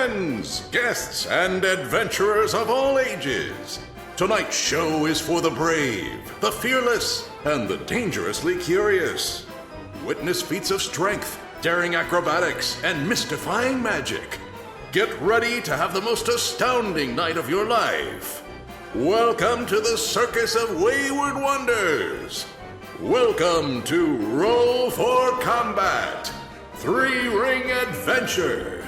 friends, guests, and adventurers of all ages. Tonight's show is for the brave, the fearless, and the dangerously curious. Witness feats of strength, daring acrobatics, and mystifying magic. Get ready to have the most astounding night of your life. Welcome to the Circus of Wayward Wonders. Welcome to Roll for Combat, 3-Ring Adventure.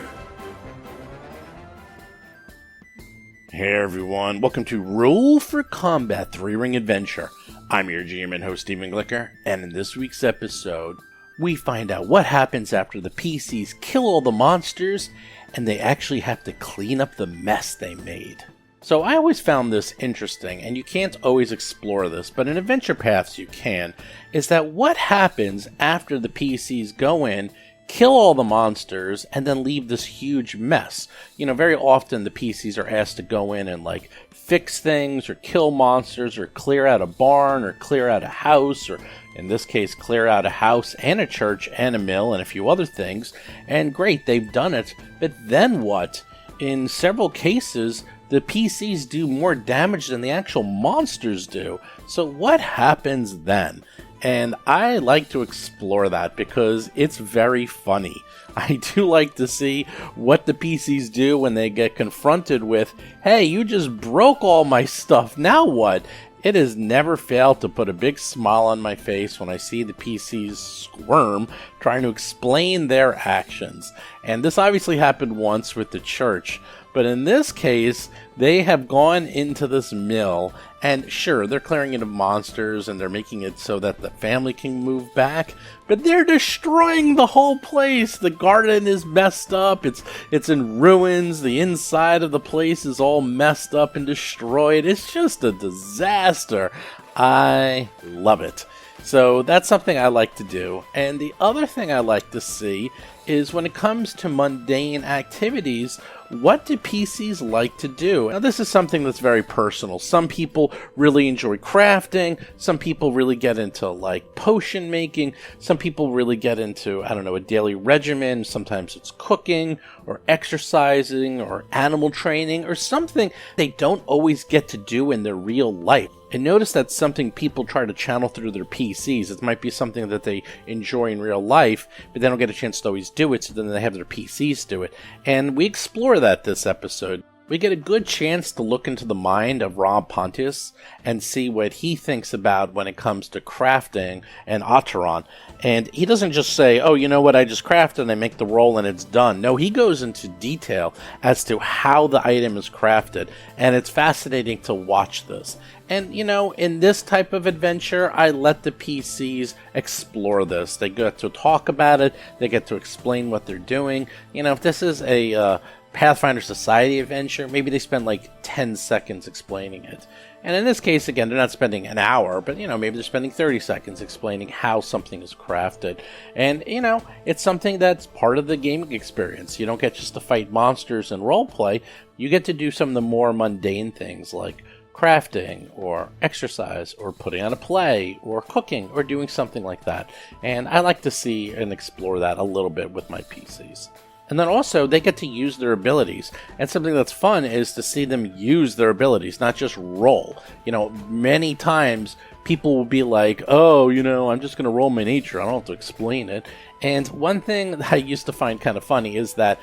Hey everyone, welcome to Roll for Combat 3-Ring Adventure. I'm your GM and host Stephen Glicker, and in this week's episode, we find out what happens after the PCs kill all the monsters and they actually have to clean up the mess they made. So I always found this interesting, and you can't always explore this, but in Adventure Paths you can, is that what happens after the PCs go in, kill all the monsters, and then leave this huge mess. You know, very often the PCs are asked to go in and, like, fix things, or kill monsters, or clear out a barn, or clear out a house, or in this case, clear out a house and a church and a mill and a few other things. And great, they've done it, but then what? In several cases, the PCs do more damage than the actual monsters do. So what happens then? And I like to explore that because it's very funny. I do like to see what the PCs do when they get confronted with, hey, you just broke all my stuff, now what? It has never failed to put a big smile on my face when I see the PCs squirm trying to explain their actions. And this obviously happened once with the church, but in this case, they have gone into this mill, and sure, they're clearing it of monsters, and they're making it so that the family can move back, but they're destroying the whole place. The garden is messed up, it's in ruins, the inside of the place is all messed up and destroyed. It's just a disaster. I love it. So that's something I like to do. And the other thing I like to see is when it comes to mundane activities, what do PCs like to do? Now, this is something that's very personal. Some people really enjoy crafting. Some people really get into, like, potion making. Some people really get into, I don't know, a daily regimen. Sometimes it's cooking or exercising or animal training or something they don't always get to do in their real life. And notice that's something people try to channel through their PCs. It might be something that they enjoy in real life, but they don't get a chance to always do it, so then they have their PCs do it. And we explore that this episode. We get a good chance to look into the mind of Rob Pontius and see what he thinks about when it comes to crafting and Otteron. And he doesn't just say, oh, you know what, I just crafted and I make the roll and it's done. No, he goes into detail as to how the item is crafted, and it's fascinating to watch this. And, you know, in this type of adventure, I let the PCs explore this. They get to talk about it, they get to explain what they're doing. You know, if this is a Pathfinder Society adventure, maybe they spend like 10 seconds explaining it. And in this case, again, they're not spending an hour, but, you know, maybe they're spending 30 seconds explaining how something is crafted. And, you know, it's something that's part of the gaming experience. You don't get just to fight monsters and roleplay. You get to do some of the more mundane things like crafting or exercise or putting on a play or cooking or doing something like that. And I like to see and explore that a little bit with my PCs. And then also, they get to use their abilities. And something that's fun is to see them use their abilities, not just roll. You know, many times people will be like, oh, you know, I'm just going to roll my nature. I don't have to explain it. And one thing that I used to find kind of funny is that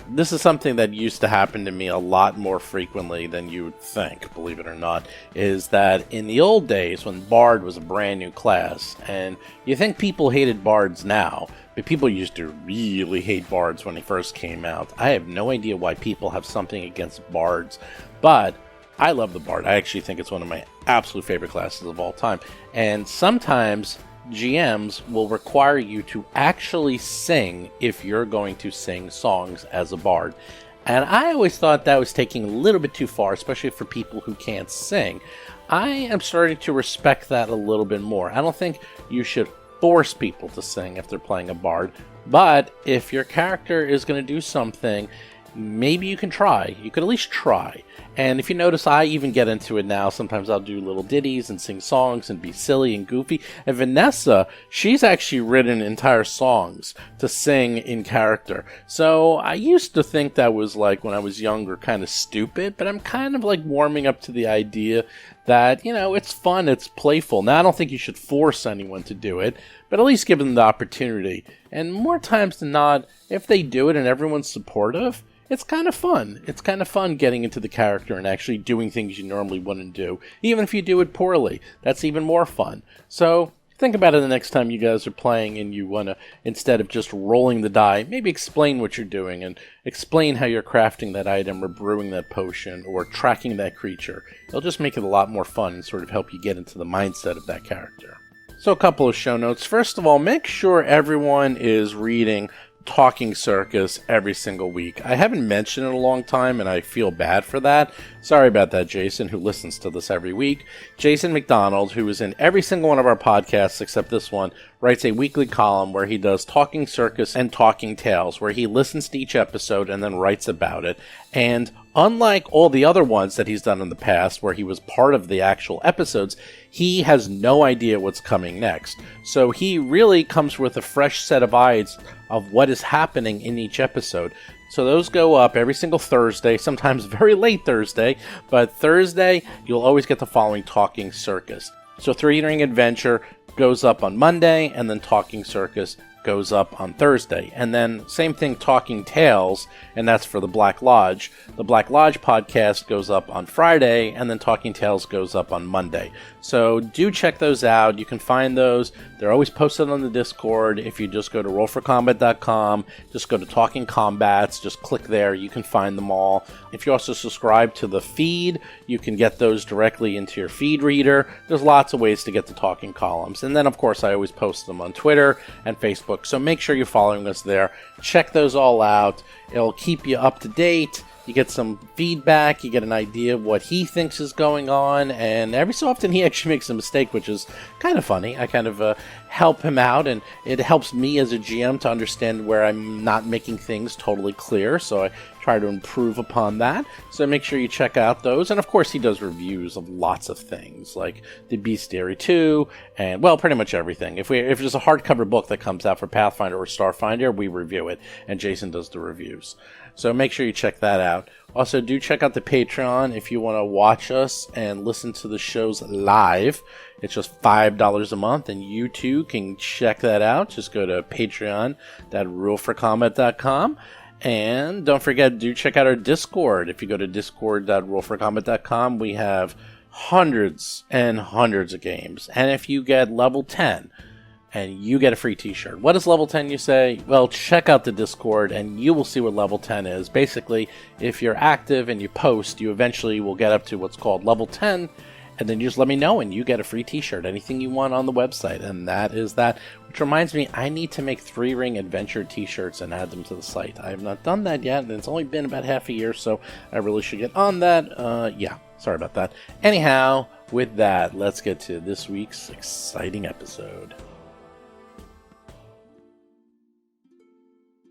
this is something that used to happen to me a lot more frequently than you would think, believe it or not, is that in the old days when Bard was a brand new class, and you think people hated Bards now, but people used to really hate Bards when they first came out. I have no idea why people have something against Bards, but I love the Bard. I actually think it's one of my absolute favorite classes of all time. And sometimes GMs will require you to actually sing if you're going to sing songs as a bard. And I always thought that was taking a little bit too far, especially for people who can't sing. I am starting to respect that a little bit more. I don't think you should force people to sing if they're playing a bard, but if your character is going to do something maybe you can try. You could at least try. And if you notice, I even get into it now. Sometimes I'll do little ditties and sing songs and be silly and goofy. And Vanessa, she's actually written entire songs to sing in character. So I used to think that was like, when I was younger, kind of stupid. But I'm kind of like warming up to the idea that, you know, it's fun, it's playful. Now, I don't think you should force anyone to do it, but at least give them the opportunity. And more times than not, if they do it and everyone's supportive, it's kind of fun. It's kind of fun getting into the character and actually doing things you normally wouldn't do. Even if you do it poorly, that's even more fun. So think about it the next time you guys are playing and you want to, instead of just rolling the die, maybe explain what you're doing and explain how you're crafting that item or brewing that potion or tracking that creature. It'll just make it a lot more fun and sort of help you get into the mindset of that character. So a couple of show notes. First of all, make sure everyone is reading Talking Circus every single week. I haven't mentioned it in a long time, and I feel bad for that. Sorry about that, Jason, who listens to this every week. Jason McDonald, who is in every single one of our podcasts except this one, writes a weekly column where he does Talking Circus and Talking Tales, where he listens to each episode and then writes about it. And unlike all the other ones that he's done in the past, where he was part of the actual episodes, he has no idea what's coming next. So he really comes with a fresh set of eyes of what is happening in each episode. So those go up every single Thursday, sometimes very late Thursday, but Thursday you'll always get the following Talking Circus. So Three Ring Adventure goes up on Monday, and then Talking Circus goes up on Thursday. And then same thing, Talking Tales, and that's for the Black Lodge. The Black Lodge podcast goes up on Friday, and then Talking Tales goes up on Monday. So do check those out. You can find those. They're always posted on the Discord. If you just go to rollforcombat.com, just go to Talking Combats, just click there. You can find them all. If you also subscribe to the feed, you can get those directly into your feed reader. There's lots of ways to get the talking columns. And then, of course, I always post them on Twitter and Facebook. So make sure you're following us there. Check those all out. It'll keep you up to date. You get some feedback, you get an idea of what he thinks is going on, and every so often he actually makes a mistake, which is kind of funny. I kind of help him out, and it helps me as a GM to understand where I'm not making things totally clear, so I try to improve upon that. So make sure you check out those, and of course he does reviews of lots of things, like the Bestiary 2, and, well, pretty much everything. If there's a hardcover book that comes out for Pathfinder or Starfinder, we review it, and Jason does the reviews. So make sure you check that out. Also, do check out the Patreon if you want to watch us and listen to the shows live. It's just $5 a month, and you too can check that out. Just go to patreon.ruleforcombat.com. And don't forget, do check out our Discord. If you go to discord.ruleforcombat.com, we have hundreds and hundreds of games. And if you get level 10, and you get a free t-shirt. What is level 10, you say? Well, check out the Discord and you will see what level 10 is. Basically, if you're active and you post, you eventually will get up to what's called level 10, and then you just let me know and you get a free t-shirt, anything you want on the website, and that is that. Which reminds me, I need to make 3 Ring Adventure t-shirts and add them to the site. I have not done that yet, and it's only been about half a year, so I really should get on that. Yeah, sorry about that. Anyhow, with that, let's get to this week's exciting episode.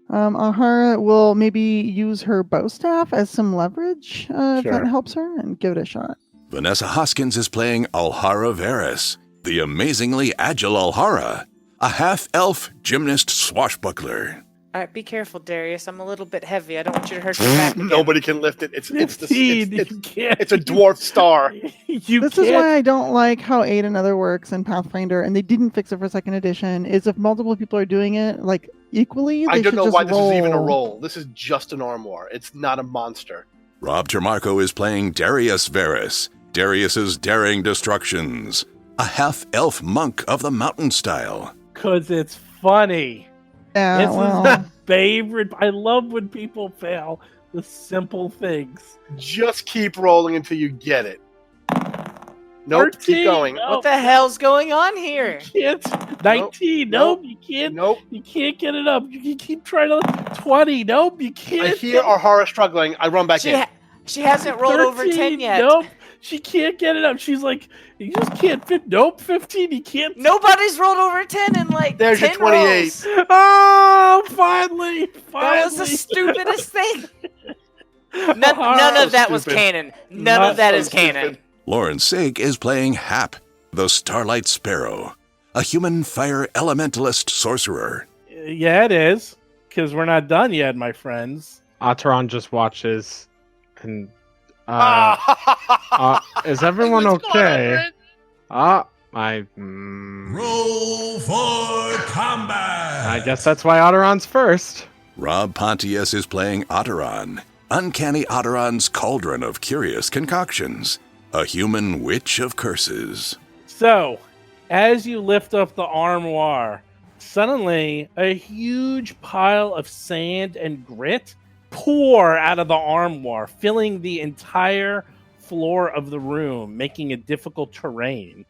Ahara will maybe use her bow staff as some leverage, if that helps her, and give it a shot. Vanessa Hoskins is playing Alhara Varys, the amazingly agile Alhara, a half-elf gymnast swashbuckler. All right, be careful, Darius. I'm a little bit heavy. I don't want you to hurt your back again. Nobody can lift it. It's a It's dwarf star. This is why I don't like how Aid and Other works in Pathfinder, and they didn't fix it for 2nd edition, is if multiple people are doing it, like, equally, I don't know why this is even a roll. roll. This is just an armor. It's not a monster. Rob Termarco is playing Darius Varys, Darius's Daring Destructions, a half-elf monk of the mountain style. Because it's funny. Yeah, This is my favorite. I love when people fail the simple things. Just keep rolling until you get it. Nope, 13, keep going. no. What the hell's going on here? You can't. 19. Nope, you can't. Nope. You can't get it up. You can keep trying to. 20. Nope, you can't. I hear Ahara struggling. I run back in. She hasn't rolled over 10 yet. Nope, she can't get it up. She's like, you just can't fit. Nope, 15. You can't. Nobody's rolled over 10 in like There's 10 your 28. rolls. Oh, finally. That was the stupidest thing. None of that was stupid. canon. None Not of that so is canon. stupid. Lauren Sake is playing Hap, the Starlight Sparrow, a human fire elementalist sorcerer. Yeah, it is. Because we're not done yet, my friends. Ataran just watches and is everyone What's going on, okay? Brent? Roll for combat! I guess that's why Ataran's first. Rob Pontius is playing Otteron, Uncanny Otteron's Cauldron of Curious Concoctions, a human witch of curses. So, as you lift up the armoire, suddenly a huge pile of sand and grit pour out of the armoire, filling the entire floor of the room, making it difficult terrain.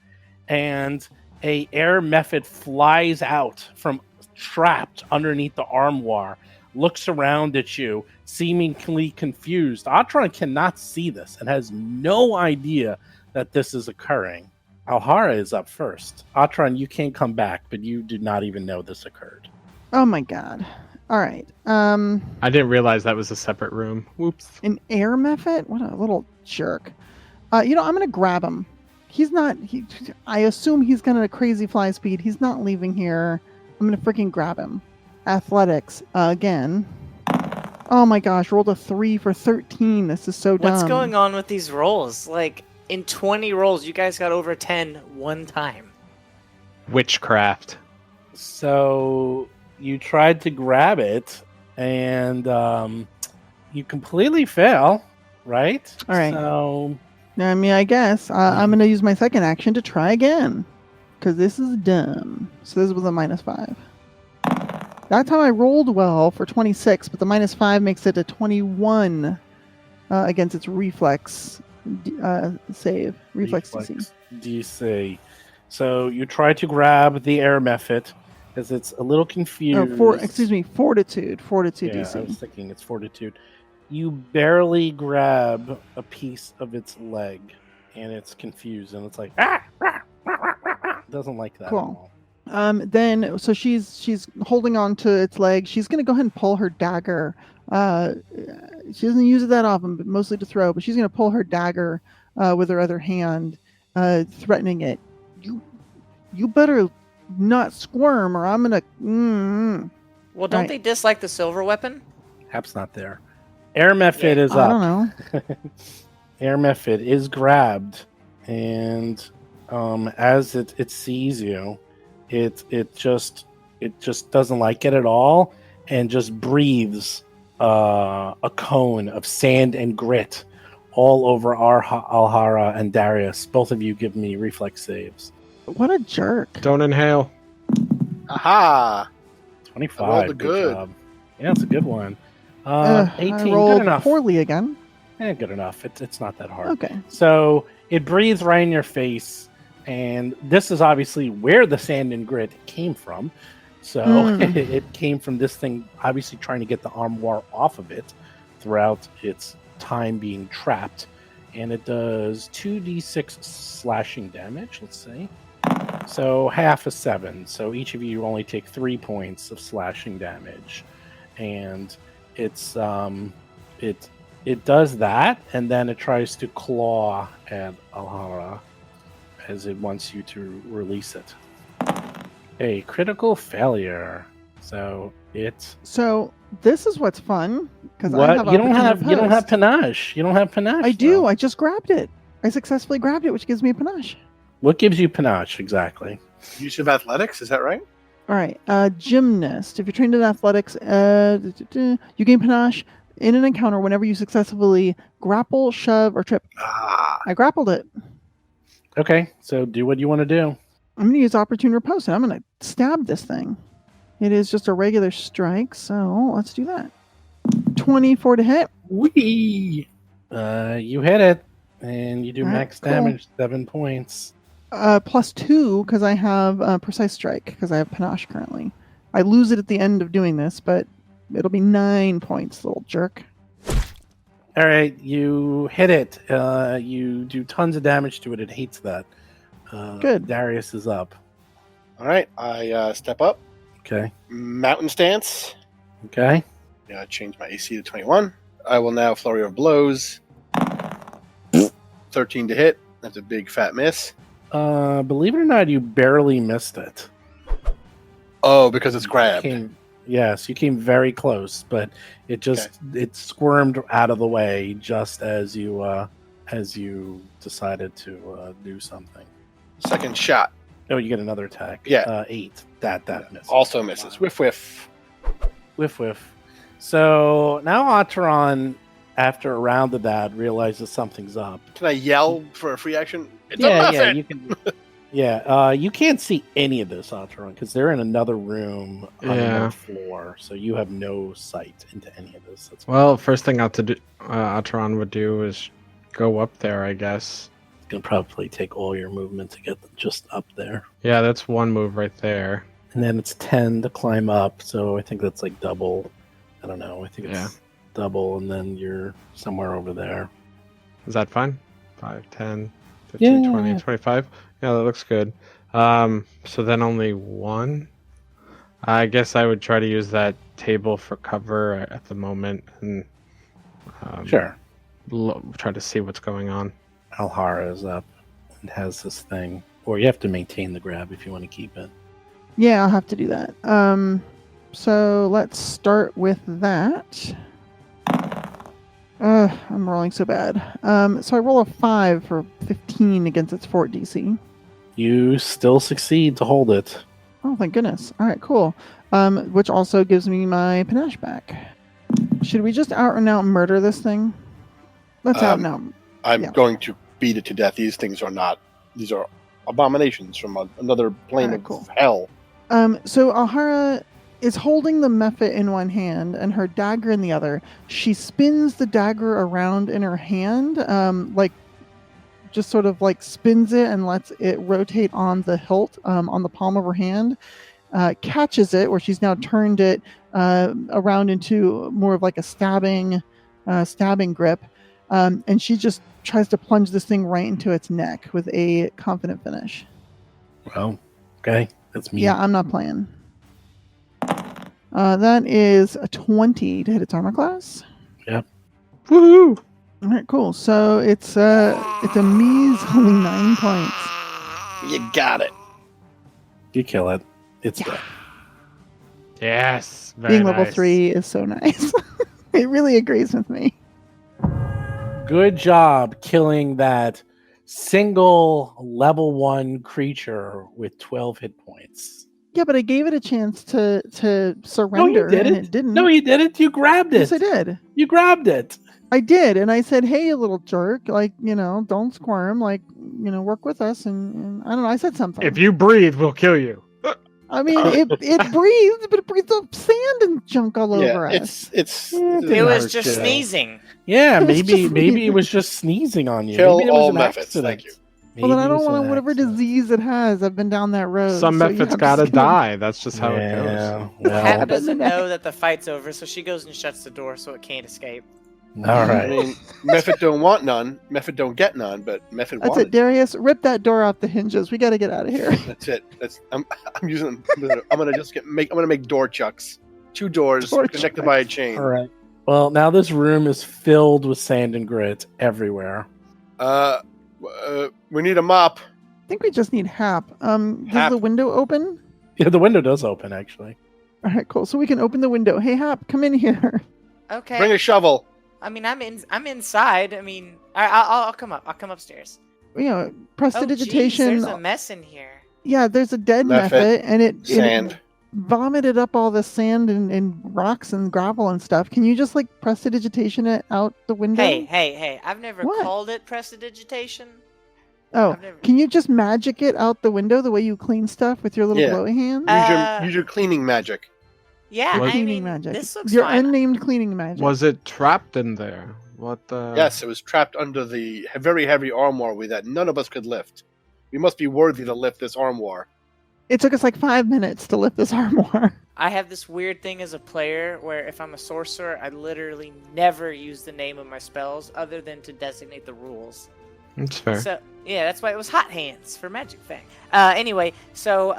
And a air method flies out from trapped underneath the armoire, looks around at you, seemingly confused. Atron cannot see this and has no idea that this is occurring. Alhara is up first. Atron, you can't come back, but you did not even know this occurred. Oh my god. All right. I didn't realize that was a separate room. Whoops. An air method? What a little jerk. I'm gonna grab him. He's not. I assume he's gonna crazy fly speed. He's not leaving here. I'm gonna freaking grab him. Athletics again. Oh my gosh! Rolled a 3 for 13. This is so dumb. What's going on with these rolls? Like, in 20 rolls, you guys got over 10 one time. Witchcraft. So you tried to grab it, and you completely fail, right? All right. So I mean, I guess I'm gonna use my second action to try again, because this is dumb. So this was a -5. That time I rolled well for 26, but the -5 makes it a 21 against its reflex save. Reflex DC. DC. So you try to grab the air method, because it's a little confused. Fortitude. Fortitude Yeah, I DC. was thinking it's fortitude. You barely grab a piece of its leg, and it's confused, and it's like, it doesn't like that Cool. at all. Then so she's holding on to its leg. She's gonna go ahead and pull her dagger. She doesn't use it that often, but mostly to throw. But she's gonna pull her dagger with her other hand, threatening it. You better not squirm, or I'm gonna. Well, don't Right. they dislike the silver weapon? Hap's not there. Air method is I up. don't know. Air method is grabbed, and as it sees you, it just doesn't like it at all, and just breathes a cone of sand and grit all over Alhara and Darius. Both of you give me reflex saves. What a jerk. Don't inhale. Aha! 25. I rolled a good. job. Yeah, it's a good one. 18. I Good rolled enough. poorly again. Good enough. It's not that hard. Okay. So it breathes right in your face, and this is obviously where the sand and grit came from. So it came from this thing, obviously trying to get the armoire off of it throughout its time being trapped. And it does 2d6 slashing damage, let's see. So half a 7. So each of you only take 3 points of slashing damage. And it's it does that, and then it tries to claw at Alhara as it wants you to release it. A critical failure. So it's So this is what's fun because I what have you don't opportunity have. of You don't have host. panache. You don't have panache. I do. though. I just grabbed it. I successfully grabbed it, which gives me a panache. What gives you panache exactly? Use of athletics, is that right? All right. Gymnast. If you're trained in athletics, you gain panache in an encounter whenever you successfully grapple, shove, or trip. Ah. I grappled it. Okay, so do what you want to do. I'm going to use opportune riposte, and I'm going to stab this thing. It is just a regular strike, so let's do that. 24 to hit. Whee! You hit it, and you do All right, max cool. damage, 7 points. +2 because I have precise strike because I have panache currently. I lose it at the end of doing this, but it'll be 9 points, little jerk. All right, you hit it. You do tons of damage to it. It hates that. Good. Darius is up. All right, I step up. Okay. Mountain stance. Okay. Yeah, change my AC to 21. I will now flurry of blows. 13 to hit. That's a big fat miss. Believe it or not, you barely missed it. Oh, because it's grabbed. Yes, you came very close, but it just it squirmed out of the way just as you decided to do something. Second shot. Oh, you get another attack. Yeah. 8. That misses. Also misses. Whiff, whiff. Whiff, whiff. So now Atron, after a round of that, realizes something's up. Can I yell for a free action? It's a Yeah, muffin! you can. Yeah, you can't see any of this, Atron, because they're in another room on another floor, so you have no sight into any of this. Well, first thing Atron would do is go up there, I guess. It's gonna probably take all your movement to get just up there. Yeah, that's one move right there. And then it's 10 to climb up, so I think that's like double. I don't know. I think it's double, and then you're somewhere over there. Is that fine? 5, 10, 15, 20, 25? Yeah, that looks good. So then only one. I guess I would try to use that table for cover at the moment and Sure. Try to see what's going on. Alhara is up and has this thing. Or you have to maintain the grab if you want to keep it. Yeah, I'll have to do that. So let's start with that. I'm rolling so bad. So I roll a 5 for 15 against its fort DC. You still succeed to hold it. Oh, thank goodness. All right, cool. Which also gives me my panache back. Should we just out and out murder this thing? Let's out and out. I'm going to beat it to death. These things are not. These are abominations from another plane of hell. So Alhara is holding the mephit in one hand and her dagger in the other. She spins the dagger around in her hand, just sort of like spins it and lets it rotate on the hilt, on the palm of her hand, catches it, where she's now turned it around into more of like a stabbing grip, and she just tries to plunge this thing right into its neck with a confident finish. Well, okay, that's me. Yeah, I'm not playing. That is a 20 to hit its armor class. Yep. Woohoo! All right, cool. So it's a measly 9 points. You got it. You kill it. It's dead. Yes. Being level 3 is so nice. It really agrees with me. Good job killing that single level 1 creature with 12 hit points. Yeah, but I gave it a chance to surrender, and it didn't. No, you didn't. You grabbed it. Yes, I did. You grabbed it. I did, and I said, "Hey, you little jerk! Don't squirm. Work with us." And I don't know. I said something. If you breathe, we'll kill you. I mean, it breathed, but it breathed up sand and junk all over us. It was just sneezing. Yeah, maybe it was just sneezing on you. Kill maybe it was all an methods. accident. Thank you. Well, then I don't want whatever disease it has. I've been down that road. Some so methods gotta die. That's just how it goes. Well, Pat doesn't know that the fight's over, so she goes and shuts the door so it can't escape. all right. I mean, Mephit don't want none. Mephit don't get none, but Mephit That's wanted. it, Darius. Rip that door off the hinges. We got to get out of here. That's it. I'm gonna make door chucks. 2 doors Door connected chucks. by a chain. All right. Well, now this room is filled with sand and grit everywhere. We need a mop. I think we just need Hap. Does Hap. the window open? Yeah, the window does open, actually. All right, cool. So we can open the window. Hey, Hap, come in here. Okay. Bring a shovel. I mean, I'm inside. I mean, I'll come up. I'll come upstairs. Prestidigitation. There's a mess in here. Yeah, there's a dead Mephit. Mephit, and it Sand. vomited up all the sand and rocks and gravel and stuff. Can you just prestidigitation it out the window? Hey! I've never What? called it prestidigitation. Oh, I've never- can you just magic it out the window the way you clean stuff with your little glowy hands? Use your cleaning magic. Yeah, I Cleaning mean, magic. this looks Your fine. unnamed cleaning magic. Was it trapped in there? What the? Yes, it was trapped under the very heavy armoire that none of us could lift. We must be worthy to lift this armoire. It took us 5 minutes to lift this armoire. I have this weird thing as a player where if I'm a sorcerer, I literally never use the name of my spells other than to designate the rules. That's fair. So yeah, that's why it was Hot Hands for Magic Fact. Anyway, so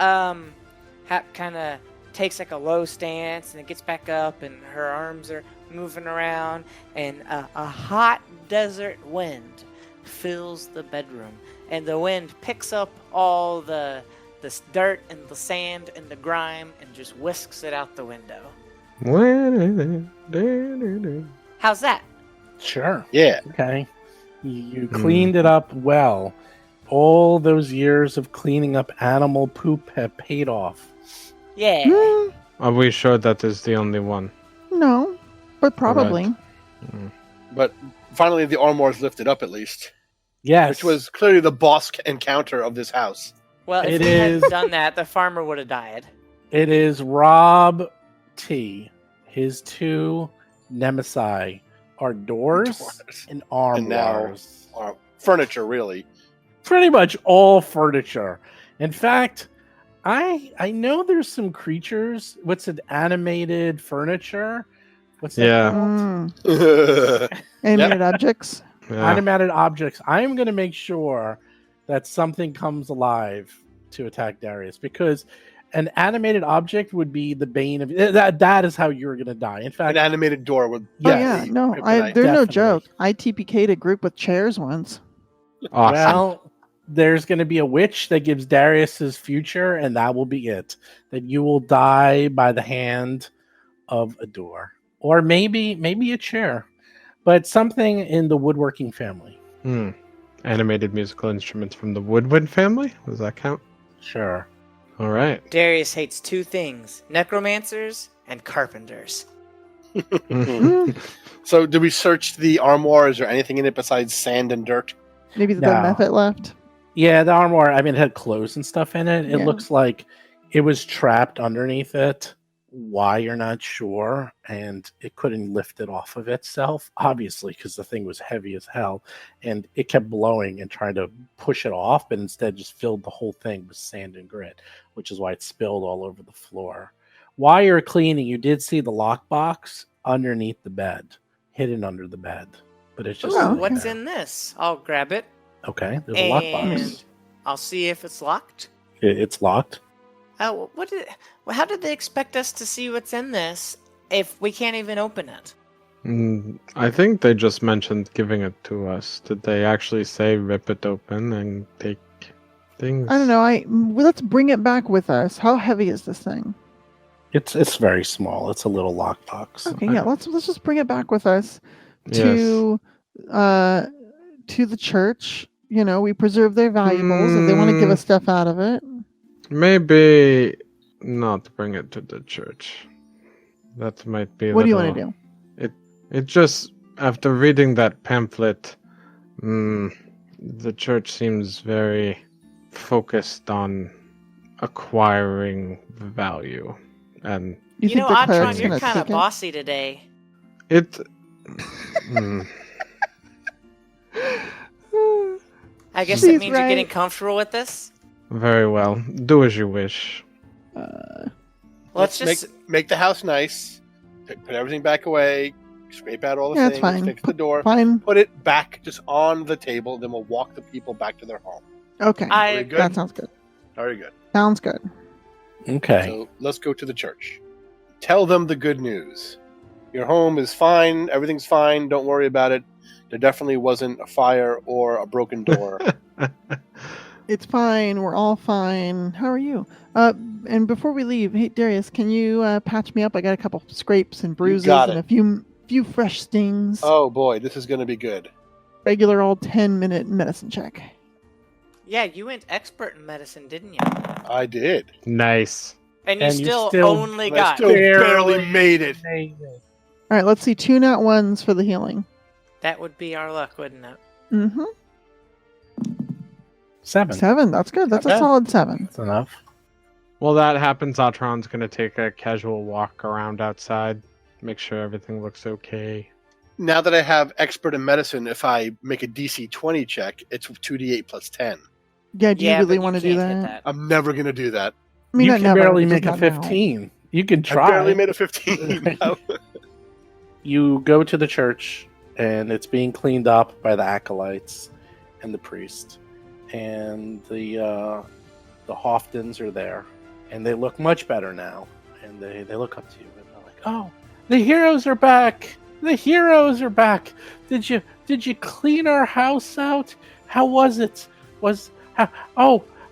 Hap kind of takes like a low stance and it gets back up, and her arms are moving around, and a hot desert wind fills the bedroom, and the wind picks up all the dirt and the sand and the grime and just whisks it out the window. How's that? Sure. Yeah. Okay. You cleaned it up well. All those years of cleaning up animal poop have paid off. Yeah. Mm, Are we sure that is the only one? no, but probably. But finally, the armor is lifted up at least, Yes. which was clearly the boss encounter of this house. Well, if It we hadn't is- done that, the farmer would have died. It is Rob T. His two nemesis are doors Doors. and And now- armoires. Furniture, really. Pretty much all furniture. In fact, I know there's some creatures. What's it? Animated furniture? What's that Yeah. called? Animated objects. Yeah. Animated objects. I am going to make sure that something comes alive to attack Darius, because an animated object would be the bane of that is how you're going to die. In An fact, animated door would. Oh Yes. yeah, no, Kryptonite. there's no Definitely. joke. I TPK'd a group with chairs once. Awesome. well, there's going to be a witch that gives Darius his future, and that will be it. That you will die by the hand of a door, or maybe a chair, but something in the woodworking family. Animated musical instruments from the Woodwind family? Does that count? Sure. All right. Darius hates two things: necromancers and carpenters. Mm, So, did we search the armoire? Is there anything in it besides sand and dirt? maybe the No. method left. Yeah, the armor. I mean, it had clothes and stuff in it. It Yeah. looks like it was trapped underneath it. Why, you're not sure, and it couldn't lift it off of itself, obviously, because the thing was heavy as hell, and it kept blowing and trying to push it off, but instead just filled the whole thing with sand and grit, which is why it spilled all over the floor. While you're cleaning, you did see the lockbox underneath the bed, hidden under the bed, but it's just Oh, sitting What's there. in this? I'll grab it Okay, there's a lockbox. and I'll see if it's locked. It's locked. Oh, how did they expect us to see what's in this if we can't even open it? I think they just mentioned giving it to us. Did they actually say rip it open and take things? I don't know. Let's bring it back with us. How heavy is this thing? It's very small. It's a little lockbox. Okay, yeah. Let's just bring it back with us to the church. You know, we preserve their valuables. If they want to give us stuff out of it, Maybe not bring it to the church. That might be. what do you want to do? It just, after reading that pamphlet, the church seems very focused on acquiring value, and You think the Atron, cleric's you're gonna kind of take it? bossy today. it. mm, I guess She's it means right. you're getting comfortable with this. very well. Do as you wish. Let's just make the house nice. Put everything back away. Scrape out all the Yeah, things. it's fine. Fix the door. Fine. Put it back just on the table. Then we'll walk the people back to their home. Okay. Very good. That sounds good. Very good. Sounds good. Okay. So let's go to the church. Tell them the good news. Your home is fine. Everything's fine. Don't worry about it. There definitely wasn't a fire or a broken door. It's fine. We're all fine. How are you? And before we leave, hey Darius, can you patch me up? I got a couple scrapes and bruises got and it. a few fresh stings. Oh boy, this is going to be good. Regular old 10-minute medicine check. yeah, you went expert in medicine, didn't you? I did. Nice. And you And you still still- only And I got still barely made it. All right, let's see 2 nat 1s for the healing. that would be our luck, wouldn't it? Mm-hmm. 7. 7. That's good. That's a Okay. solid 7. That's enough. While that happens, Atron's gonna take a casual walk around outside, make sure everything looks okay. Now that I have expert in medicine, if I make a DC 20 check, it's 2d8 plus 10. Yeah, do you yeah, really but want to you do can't hit that? I'm never going to do that. I mean, You not can never, barely just make a not now. 15. You can I try. barely made a 15. No. You go to the church, and it's being cleaned up by the acolytes and the priest, and the Hoftons are there, and they look much better now. and they look up to you and they're like, "Oh, the heroes are back! The heroes are back! Did you clean our house out? How was it?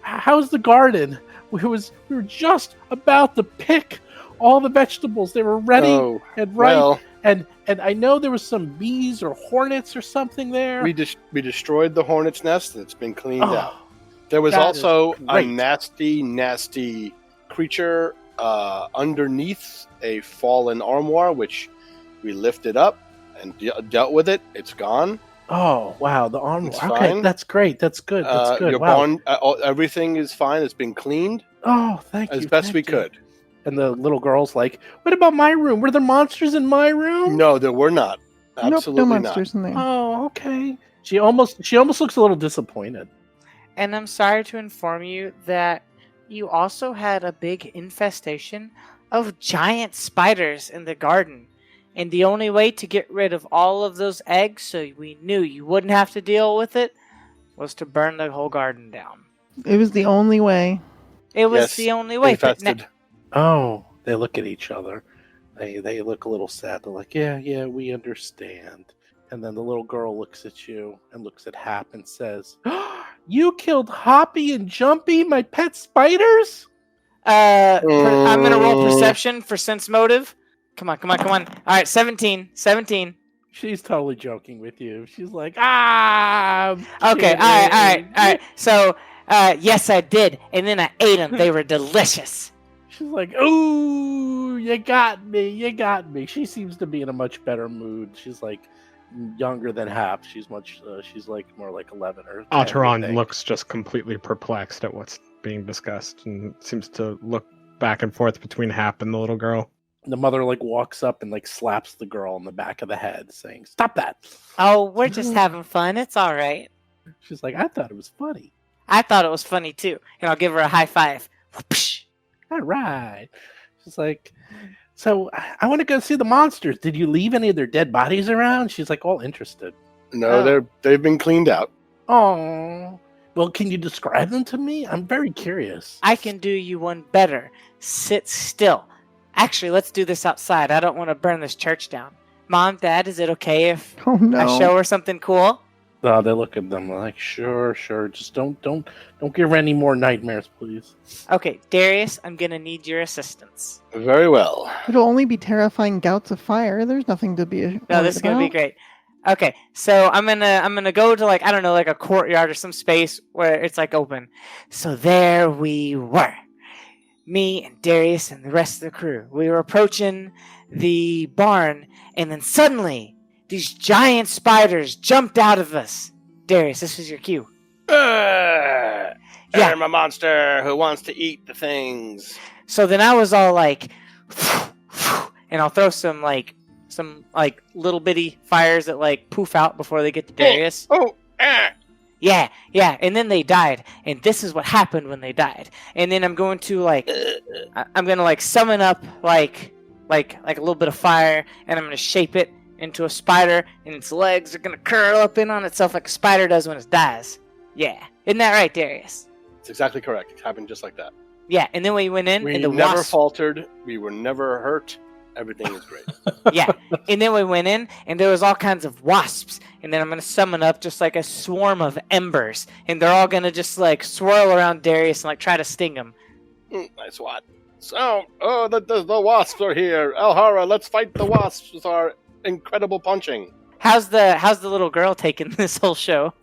How's the garden? We were just about to pick all the vegetables. They were ready and ripe. Well, and I know there was some bees or hornets or something there. we destroyed the hornet's nest, and it's been cleaned out. There was that also is a great. nasty creature underneath a fallen armoire, which we lifted up and dealt with it. It's gone. Oh wow, the armor. It's Okay, fine. that's great. That's good. That's good. Your Wow. barn, everything is fine. It's been cleaned Oh, thank you. as best thank we you. could. And the little girl's like, "What about my room? Were there monsters in my room?" No, there were not. Absolutely nope, no not. monsters in there. Oh, okay. She almost looks a little disappointed. And I'm sorry to inform you that you also had a big infestation of giant spiders in the garden. And the only way to get rid of all of those eggs so we knew you wouldn't have to deal with it was to burn the whole garden down. It was the only way. It was Yes, the only way. But infested. Oh, they look at each other. They look a little sad. They're like, yeah, we understand. And then the little girl looks at you and looks at Hap and says, "You killed Hoppy and Jumpy, my pet spiders?" I'm going to roll perception for sense motive. Come on. All right, 17. She's totally joking with you. She's like, I'm Okay, kidding." all right. So, yes, I did. And then I ate them. They were delicious. She's like, "Ooh, you got me. She seems to be in a much better mood. She's like younger than Hap. She's like more like 11 or 10, I Alteron think. looks just completely perplexed at what's being discussed and seems to look back and forth between Hap and the little girl. The mother like walks up and like slaps the girl on the back of the head, saying, "Stop that." Oh, we're just having fun. It's all right. She's like, "I thought it was funny." I thought it was funny, too. And I'll give her a high five. Whoopsh. All right. She's like, "So I want to go see the monsters. Did you leave any of their dead bodies around?" She's like all interested. No, Oh. they've been cleaned out. Oh, well, can you describe them to me? I'm very curious. I can do you one better. Sit still. Actually, let's do this outside. I don't want to burn this church down. Mom, Dad, is it okay if Oh no. I show her something cool? Oh, they look at them like, sure. Just don't give her any more nightmares, please. Okay, Darius, I'm gonna need your assistance. Very well. It'll only be terrifying gouts of fire. There's nothing to be. No, this is gonna be great. Okay, so I'm gonna go to like, I don't know, like a courtyard or some space where it's like open. So there we were. Me and Darius and the rest of the crew. We were approaching the barn, and then suddenly these giant spiders jumped out of us. Darius, this is your cue. Yeah. Yeah. I'm a monster who wants to eat the things. So then I was all like, and I'll throw some little bitty fires that like poof out before they get to Darius. Yeah, and then they died, and this is what happened when they died. And then I'm going to summon up like a little bit of fire, and I'm gonna shape it into a spider, and its legs are gonna curl up in on itself like a spider does when it dies. Yeah, isn't that right, Darius? It's exactly correct. It happened just like that. Yeah, and then we went in, We and the never wasp. faltered. We were never hurt. Everything is great. Yeah, and then we went in, and there was all kinds of wasps, and then I'm gonna summon up just like a swarm of embers, and they're all gonna just like swirl around Darius and like try to sting him. Nice one. So, the wasps are here. Alhara, let's fight the wasps with our incredible punching. How's the little girl taking this whole show?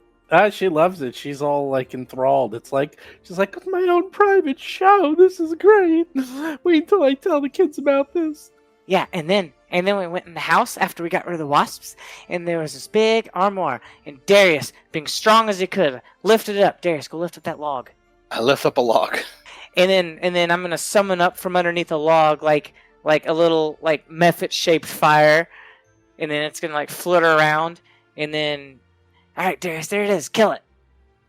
She loves it. She's all like enthralled. She's like, "It's my own private show. This is great. Wait till I tell the kids about this." Yeah, and then we went in the house after we got rid of the wasps, and there was this big armoire, and Darius, being strong as he could, lifted it up. Darius, go lift up that log. I lift up a log. And then I'm gonna summon up from underneath a log like a little like method-shaped fire, and then it's gonna like flutter around, and then, all right, Darius, there it is, kill it.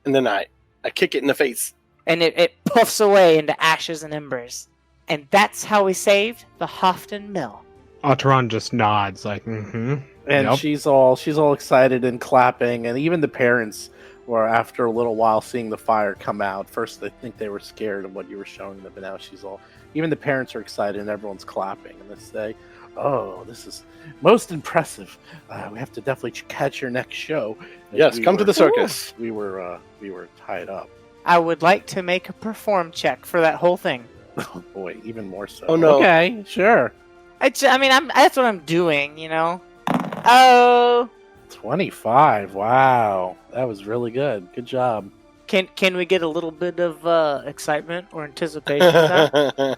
And then I kick it in the face. And it puffs away into ashes and embers. And that's how we saved the Hofton Mill. Alteron just nods, like, mm-hmm. And Yep. she's all excited and clapping, and even the parents or after a little while seeing the fire come out. First, I think they were scared of what you were showing them, but now she's all. Even the parents are excited, and everyone's clapping, and they say, "Oh, this is most impressive. We have to definitely catch your next show." Yes, come to the circus. We were tied up. I would like to make a perform check for that whole thing. Oh boy, even more so. Oh, no. Okay, sure. That's what I'm doing, you know. Oh, 25. Wow, that was really good. Good job. can we get a little bit of excitement or anticipation?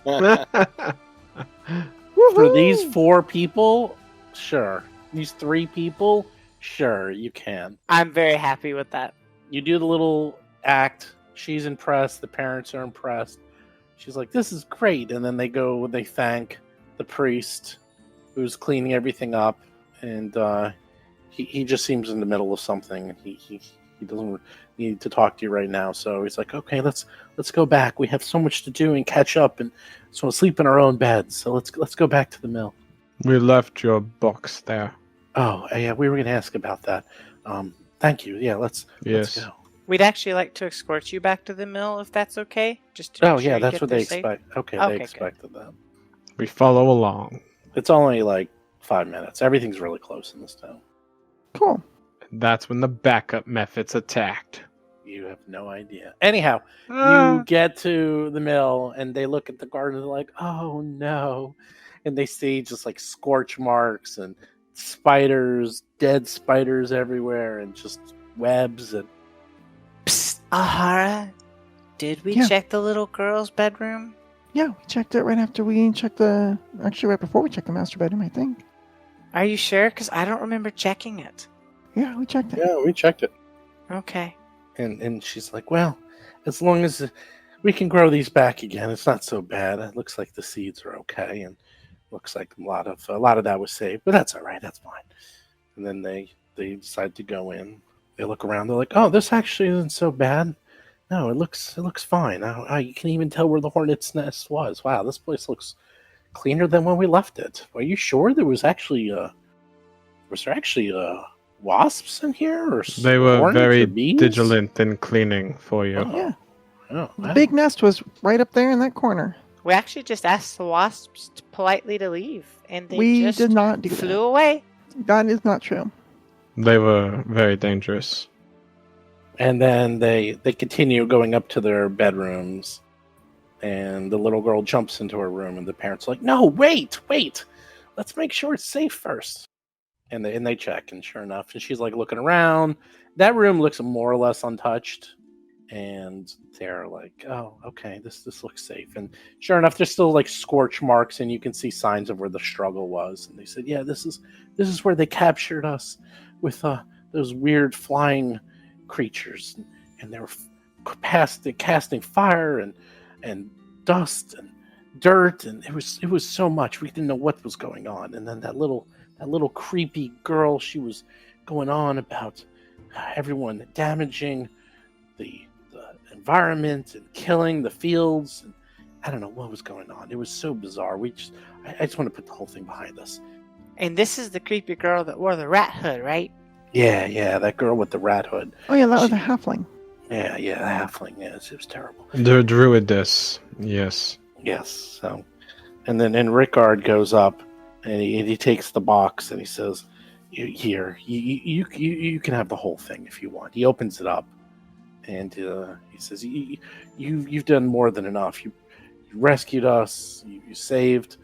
Now? For these 4 people, sure. These 3 people, sure, you can. I'm very happy with that. You do the little act. She's impressed. The parents are impressed. She's like, "This is great." And then they thank the priest who's cleaning everything up. And he just seems in the middle of something. He doesn't need to talk to you right now. So he's like, "Okay, let's go back. We have so much to do and catch up, and so we'll sleep in our own beds. So let's go back to the mill." We left your box there. Oh, yeah, we were going to ask about that. Thank you. Yeah, let's go. We'd actually like to escort you back to the mill if that's okay. Just to Oh, make sure yeah, you that's get what there they safe. expect. Okay, Okay, they good. expected that. We follow along. It's only like 5 minutes. Everything's really close in this town. Cool. That's when the backup methods attacked. You have no idea. Anyhow, Ah. you get to the mill and they look at the garden and they're like, "Oh no." And they see just like scorch marks and spiders, dead spiders everywhere, and just webs. And Psst, Ahara, did we Yeah. check the little girl's bedroom? Yeah, we checked it right after we checked actually right before we checked the master bedroom, I think. Are you sure? Because I don't remember checking it. Yeah, we checked it. Yeah, we checked it. Okay. and she's like, "Well, as long as we can grow these back again, it's not so bad. It looks like the seeds are okay, and looks like a lot of that was saved, but that's all right. That's fine." And then they decide to go in. They look around. They're like, "Oh, this actually isn't so bad. No, it looks fine. You can even tell where the hornet's nest was. Wow, this place looks cleaner than when we left it. Are you sure there was actually wasps in here, or They were hornets very or bees?" vigilant in cleaning for you. Oh. Yeah. Oh, The big nest was right up there in that corner. We actually just asked the wasps politely to leave, and they We just did not do flew that. away. That is not true. They were very dangerous. And then they continue going up to their bedrooms, and the little girl jumps into her room, and the parents are like, "No, wait, let's make sure it's safe first." And they check, and sure enough, and she's like looking around. That room looks more or less untouched, and they're like, "Oh, okay, this looks safe." And sure enough, there's still like scorch marks, and you can see signs of where the struggle was. And they said, "Yeah, this is where they captured us with those weird flying creatures, and they were casting fire and dust and dirt, and it was so much we didn't know what was going on." And then that little creepy girl, she was going on about everyone damaging the environment and killing the fields, and I don't know what was going on. It was so bizarre. I just want to put the whole thing behind us. And this is the creepy girl that wore the rat hood, right? Yeah, that girl with the rat hood. Oh yeah, that was a halfling. Yeah, the halfling. Yes, it was terrible. The druidess, yes. Yes. So, and then Rickard goes up and he takes the box and he says, "Here, you can have the whole thing if you want." He opens it up and he says, "You've done more than enough. You rescued us. You saved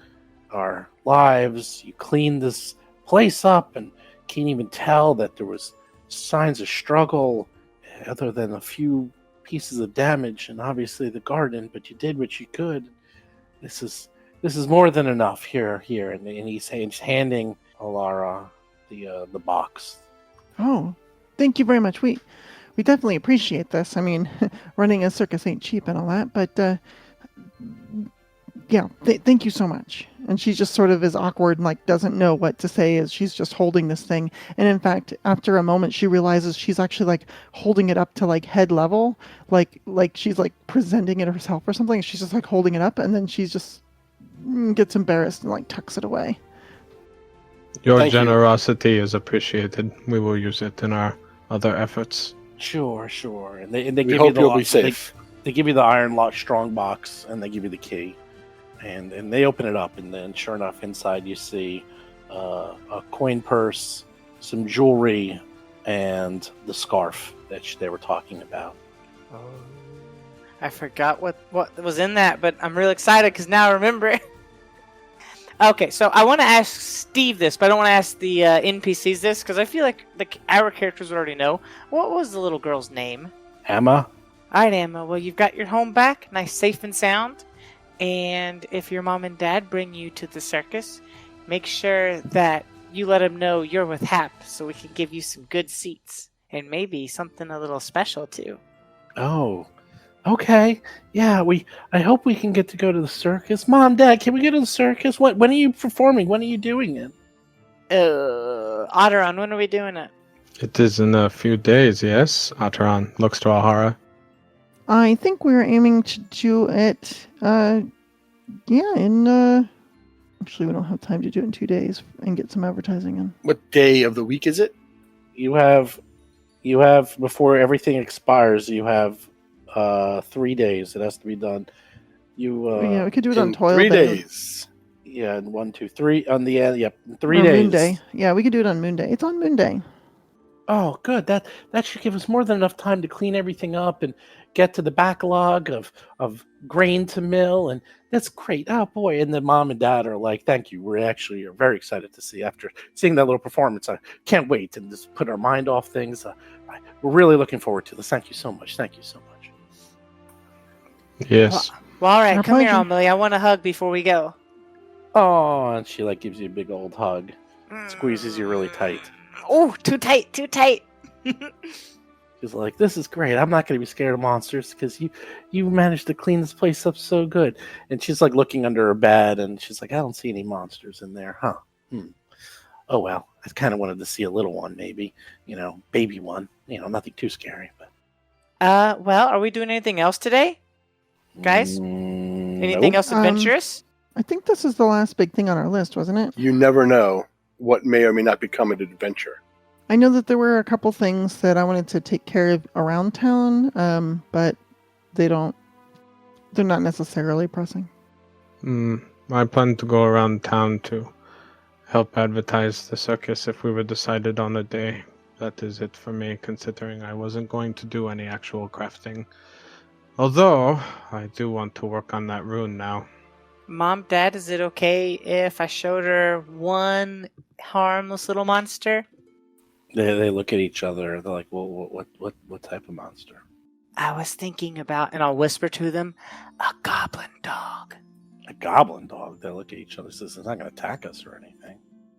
our lives. You cleaned this place up, and can't even tell that there was signs of struggle other than a few pieces of damage and obviously the garden, but you did what you could. This is more than enough. Here." And he's handing Alara the box. Oh, thank you very much. We definitely appreciate this. I mean, running a circus ain't cheap and all that, but yeah, thank you so much. And she just sort of is awkward and like doesn't know what to say as she's just holding this thing. And in fact, after a moment, she realizes she's actually like holding it up to like head level, like she's like presenting it herself or something. She's just like holding it up, and then she's just gets embarrassed and like tucks it away. Your Thank you. generosity is appreciated. We will use it in our other efforts. Sure. And they We give hope you the you'll be safe. They give you the iron lock strong box, and they give you the key, and they open it up, and then sure enough, inside you see a coin purse, some jewelry, and the scarf that they were talking about. I forgot what was in that, but I'm real excited because now I remember it. Okay, so I want to ask Steve this, but I don't want to ask the NPCs this because I feel like our characters would already know. What was the little girl's name? Emma. All right, Emma. Well, you've got your home back, nice, safe, and sound. And if your mom and dad bring you to the circus, make sure that you let them know you're with Hap so we can give you some good seats. And maybe something a little special, too. Oh, okay. Yeah, I hope we can get to go to the circus. Mom, Dad, can we go to the circus? When are you performing? When are you doing it? Otteron, when are we doing it? It is in a few days, yes? Ataran looks to Ahara. I think we're aiming to do it, actually we don't have time to do it in 2 days and get some advertising in. What day of the week is it? You have before everything expires, you have 3 days. It has to be done. Yeah, we could do it In on Toil 3 Day. days. Yeah, 1, 2, 3 on the end. Yep, 3 Or days. Moon Day. Yeah, we could do it on Moon Day. It's on Moon Day. Oh, good. That should give us more than enough time to clean everything up and get to the backlog of grain to mill, and that's great. Oh boy! And the mom and dad are like, "Thank you. We're very excited to see after seeing that little performance. I can't wait and just put our mind off things. We're really looking forward to this. Thank you so much. Thank you so much." Yes. Well, all right, Our come here, pleasure. Amelie. I want a hug before we go. Oh, and she gives you a big old hug, squeezes you really tight. Oh, too tight, too tight. She's like, "This is great. I'm not going to be scared of monsters because you managed to clean this place up so good." And she's like looking under her bed, and she's like, "I don't see any monsters in there, huh? Oh well, I kind of wanted to see a little one, maybe, baby one, nothing too scary." But Well, are we doing anything else today, guys? Anything nope. else adventurous? I think this is the last big thing on our list, wasn't it? You never know what may or may not become an adventure. I know that there were a couple things that I wanted to take care of around town, but they're not necessarily pressing. I plan to go around town to help advertise the circus if we were decided on a day. That is it for me, considering I wasn't going to do any actual crafting. Although, I do want to work on that rune now. Mom, Dad, is it okay if I showed her one harmless little monster? They look at each other. They're like, "Well, what type of monster?" I was thinking about, and I'll whisper to them, a goblin dog. A goblin dog. They look at each other. Says, "It's not going to attack us or anything."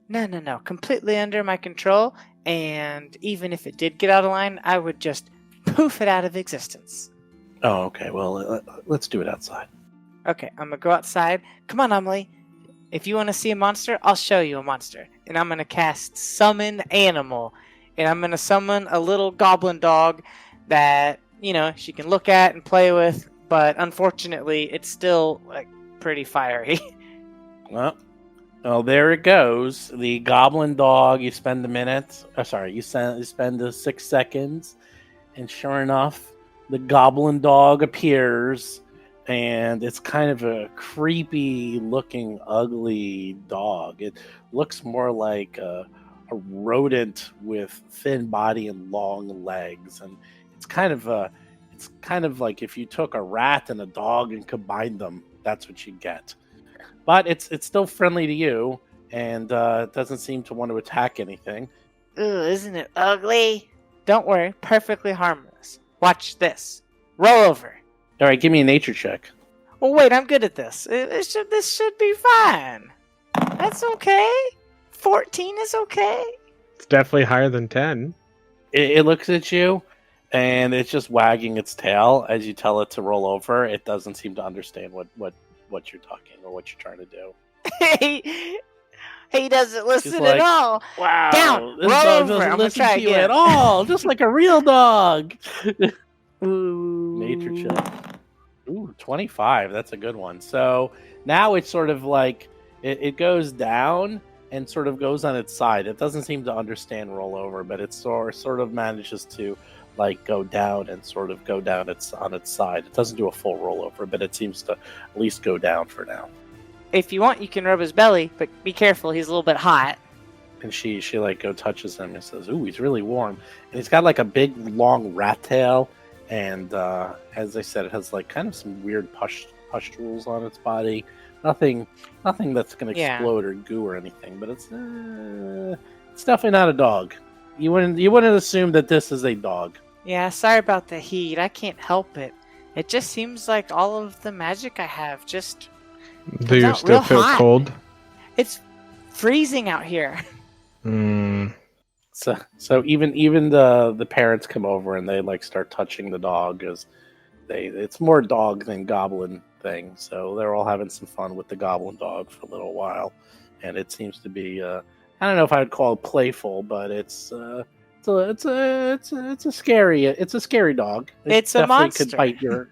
No. Completely under my control, and even if it did get out of line, I would just poof it out of existence. Oh, okay. Well, let's do it outside. Okay, I'm gonna go outside. Come on, Emily. If you want to see a monster, I'll show you a monster. And I'm gonna cast Summon Animal. And I'm gonna summon a little goblin dog that, she can look at and play with, but unfortunately, it's still, pretty fiery. Well, there it goes. The goblin dog, you spend a minute. You spend 6 seconds. And sure enough, the goblin dog appears. And it's kind of a creepy looking, ugly dog. It looks more like a rodent with thin body and long legs. And it's kind of like if you took a rat and a dog and combined them, that's what you get. But it's still friendly to you, and it doesn't seem to want to attack anything. Ooh, isn't it ugly? Don't worry, perfectly harmless. Watch this. Roll over. All right, give me a nature check. Oh wait, I'm good at this. This should be fine. That's okay. 14 is okay. It's definitely higher than 10. It looks at you, and it's just wagging its tail as you tell it to roll over. It doesn't seem to understand what you're talking or what you're trying to do. He doesn't listen like, at all. Wow, Down, this roll dog over. doesn't I'm gonna listen try to you again. at all, just like a real dog. Ooh. Nature check. Ooh, 25. That's a good one. So now it's sort of like it goes down and sort of goes on its side. It doesn't seem to understand roll over, but it sort of manages to like go down and sort of go down on its side. It doesn't do a full rollover, but it seems to at least go down for now. If you want, you can rub his belly, but be careful, he's a little bit hot. And she like go touches him and says, "Ooh, he's really warm." And he's got like a big long rat tail, and as I said, it has like kind of some weird pustules on its body. Nothing that's gonna explode or goo or anything. But it's definitely not a dog. You wouldn't assume that this is a dog. Yeah, sorry about the heat. I can't help it. It just seems like all of the magic I have just... Do you out still real feel hot. cold? It's freezing out here. So even the parents come over and they like start touching the dog as it's more dog than goblin thing. So they're all having some fun with the goblin dog for a little while, and it seems to be I don't know if I would call it playful, but it's a scary dog. It's a monster. Could bite your.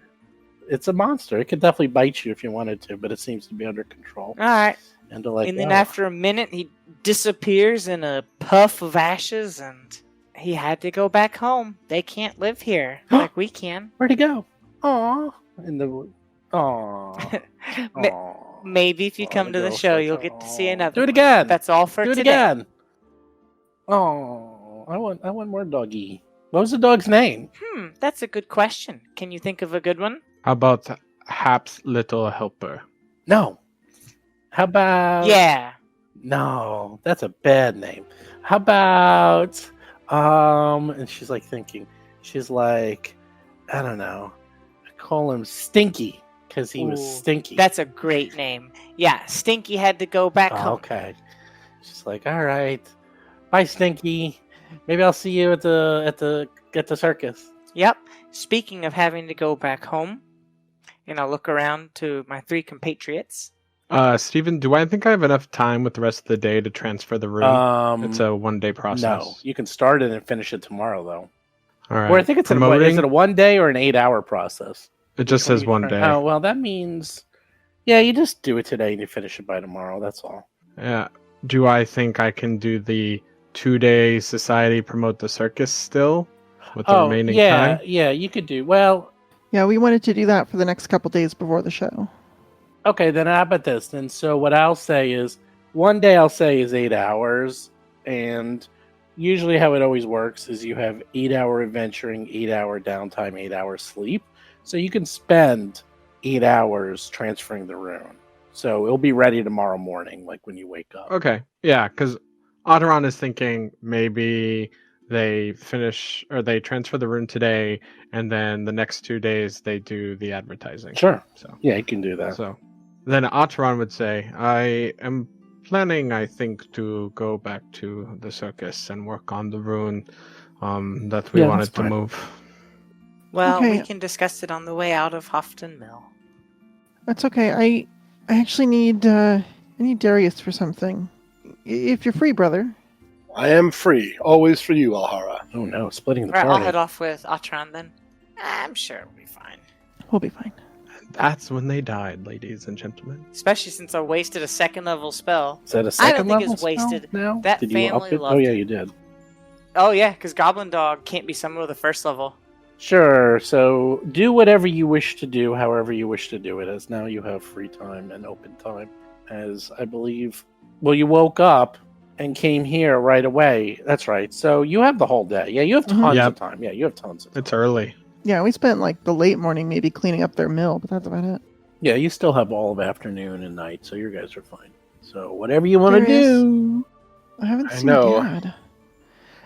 It's a monster. It could definitely bite you if you wanted to, but it seems to be under control. All right. And then after a minute, he disappears in a puff of ashes, and he had to go back home. They can't live here like we can. Where'd he go? Aww. Aww. Maybe if you come to the show, you'll get to see another. Do it again. That's all for today. Do it again. Oh, I want more doggy. What was the dog's name? That's a good question. Can you think of a good one? How about Hap's Little Helper? No. How about... Yeah. No, that's a bad name. How about... And she's like thinking. She's like, I don't know. I call him Stinky because he was stinky. That's a great name. Yeah, Stinky had to go back home. Okay. She's like, all right. Bye, Stinky. Maybe I'll see you at the circus. Yep. Speaking of having to go back home, and I'll look around to my 3 compatriots. Steven, do I think I have enough time with the rest of the day to transfer the room? It's a 1-day process. No, you can start it and finish it tomorrow, though. All right. Or I think it's is it a 1 day or an 8-hour process? It just says 1 day. Oh, well, that means... Yeah, you just do it today and you finish it by tomorrow, that's all. Yeah. Do I think I can do the 2-day society promote the circus still? With the remaining time? Yeah, you could do... Well... Yeah, we wanted to do that for the next couple days before the show. Okay, then how about this? Then so what I'll say is 1 day I'll say is 8 hours, and usually how it always works is you have 8-hour adventuring, 8-hour downtime, 8-hour sleep. So you can spend 8 hours transferring the rune. So it'll be ready tomorrow morning, like when you wake up. Okay, yeah, because Otteron is thinking maybe they finish or they transfer the rune today, and then the next 2 days they do the advertising. Sure. So yeah, you can do that. So then Otteron would say, I am planning, I think, to go back to the circus and work on the rune that we wanted to move. Well, Okay. we can discuss it on the way out of Houghton Mill. That's okay. I actually need I need Darius for something. If you're free, brother. I am free. Always for you, Alhara. Oh no, splitting the All right, party. I'll head off with Atron then. I'm sure it'll be fine. We'll be fine. That's when they died, ladies and gentlemen. Especially since I wasted a 2nd level spell. Is that a I second don't think level it's wasted. spell now? That Did you up family it? loved Oh yeah, it. you did. Oh yeah, because Goblin Dog can't be summoned with a 1st level. Sure, so do whatever you wish to do, however you wish to do it, as now you have free time and open time. As I believe, well, you woke up and came here right away. That's right. So you have the whole day. Yeah, you have tons Yep. of time. Yeah, you have tons of time. It's early. Yeah, we spent like the late morning maybe cleaning up their mill, but that's about it. Yeah, you still have all of afternoon and night, so you guys are fine. So whatever you want to Darius, do. I haven't I seen know. Dad.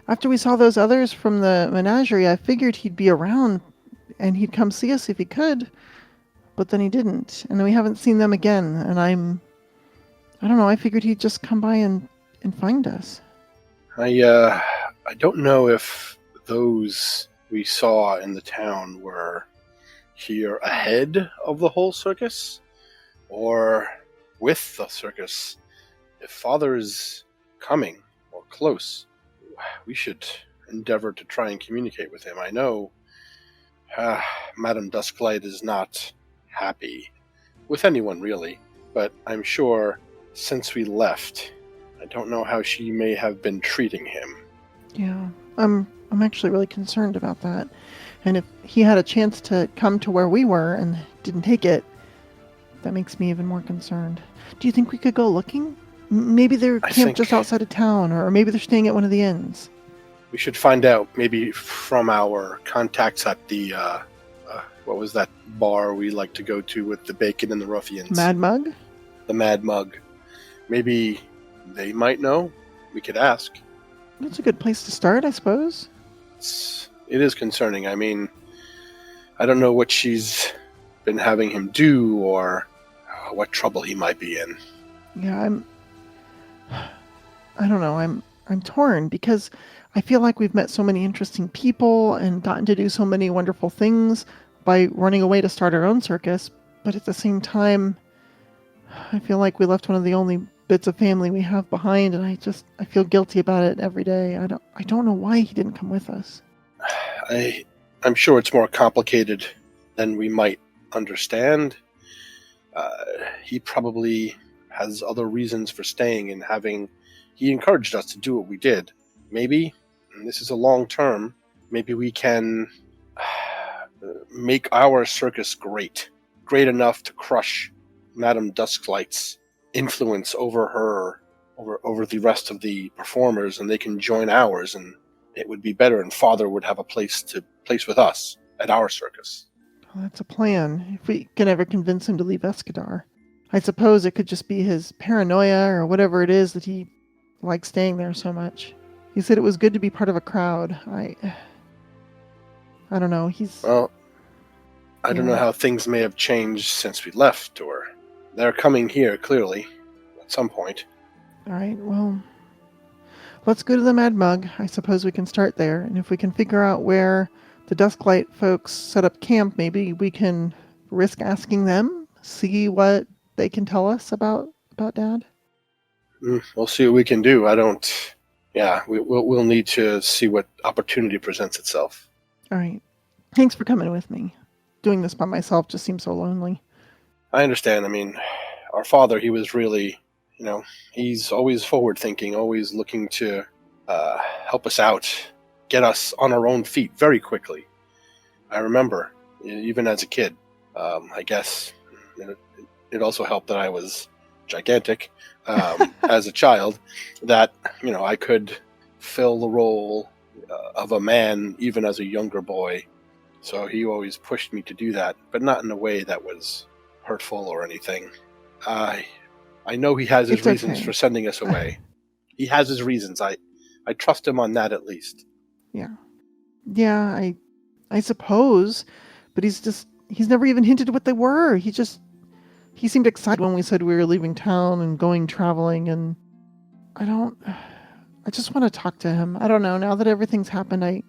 After we saw those others from the menagerie, I figured he'd be around and he'd come see us if he could. But then he didn't. And we haven't seen them again. And I don't know, I figured he'd just come by and find us. I don't know if those we saw in the town were here ahead of the whole circus or with the circus. If Father is coming or close, we should endeavor to try and communicate with him. I know Madame Dusklight is not happy with anyone really, but I'm sure since we left, I don't know how she may have been treating him. Yeah, I'm actually really concerned about that. And if he had a chance to come to where we were and didn't take it, that makes me even more concerned. Do you think we could go looking? Maybe they're I camped think just outside of town, or maybe they're staying at one of the inns. we should find out maybe from our contacts at the what was that bar we like to go to with the bacon and the ruffians? Mad Mug? The Mad Mug. Maybe they might know. We could ask. That's a good place to start, I suppose. It is concerning. I mean, I don't know what she's been having him do or what trouble he might be in. Yeah, I don't know. I'm torn because I feel like we've met so many interesting people and gotten to do so many wonderful things by running away to start our own circus, but at the same time, I feel like we left one of the only bits of family we have behind, and I feel guilty about it every day. I don't know why he didn't come with us. I'm sure it's more complicated than we might understand. He probably has other reasons for staying and having. He encouraged us to do what we did. Maybe, and this is a long term, maybe we can make our circus great enough to crush Madame Dusklight's influence over the rest of the performers, and they can join ours, and it would be better, and Father would have a place with us at our circus. Well, that's a plan. If we can ever convince him to leave Escadar. I suppose it could just be his paranoia or whatever it is that he likes staying there so much. He said it was good to be part of a crowd. I don't know. Well, I don't know how things may have changed since we left, or they're coming here, clearly, at some point. All right, well, let's go to the Mad Mug. I suppose we can start there, and if we can figure out where the Dusklight folks set up camp, maybe we can risk asking them, see what they can tell us about Dad. We'll see what we can do. We'll need to see what opportunity presents itself. All right. Thanks for coming with me. Doing this by myself just seems so lonely. I understand. I mean, our father, he was really, he's always forward-thinking, always looking to help us out, get us on our own feet very quickly. I remember, even as a kid, I guess it also helped that I was gigantic as a child, that, I could fill the role of a man even as a younger boy. So he always pushed me to do that, but not in a way that was hurtful or anything. I know he has his reasons for sending us away. He has his reasons. I trust him on that at least. Yeah, I suppose, but he's never even hinted what they were. He seemed excited when we said we were leaving town and going traveling, and I just want to talk to him. I don't know, now that everything's happened, I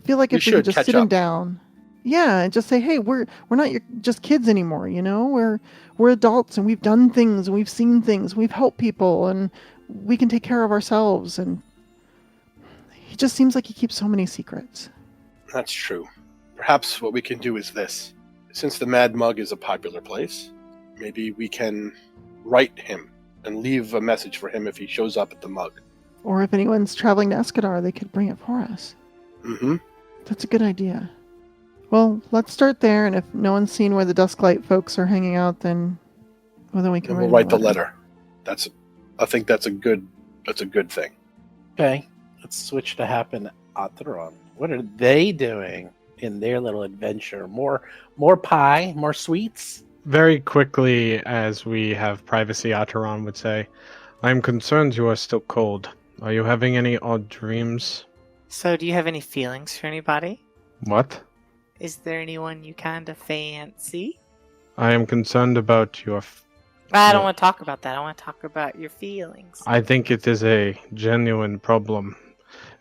feel like if we could just sit him down. Yeah, and just say, hey, we're not just kids anymore, We're adults, and we've done things, and we've seen things, we've helped people, and we can take care of ourselves. And he just seems like he keeps so many secrets. That's true. Perhaps what we can do is this. Since the Mad Mug is a popular place, maybe we can write him and leave a message for him if he shows up at the Mug. Or if anyone's traveling to Escadar, they could bring it for us. Mm-hmm. That's a good idea. Well, let's start there, and if no one's seen where the Dusklight folks are hanging out, then we can write the letter. I think that's a good thing. Okay, let's switch to Happen Atron. What are they doing in their little adventure? More pie, more sweets? Very quickly, as we have privacy, Ataran would say, I'm concerned you are still cold. Are you having any odd dreams? So, do you have any feelings for anybody? What? Is there anyone you kind of fancy? I am concerned about your... I don't want to talk about that. I want to talk about your feelings. I think it is a genuine problem.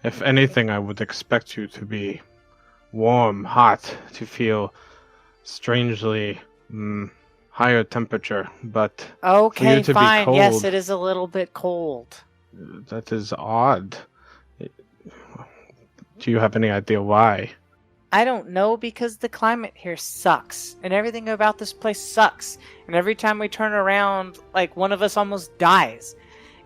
If anything, I would expect you to be warm, hot, to feel strangely higher temperature, but okay, for you to fine. be cold, yes, it is a little bit cold. That is odd. Do you have any idea why? I don't know, because the climate here sucks, and everything about this place sucks. And every time we turn around, like, one of us almost dies.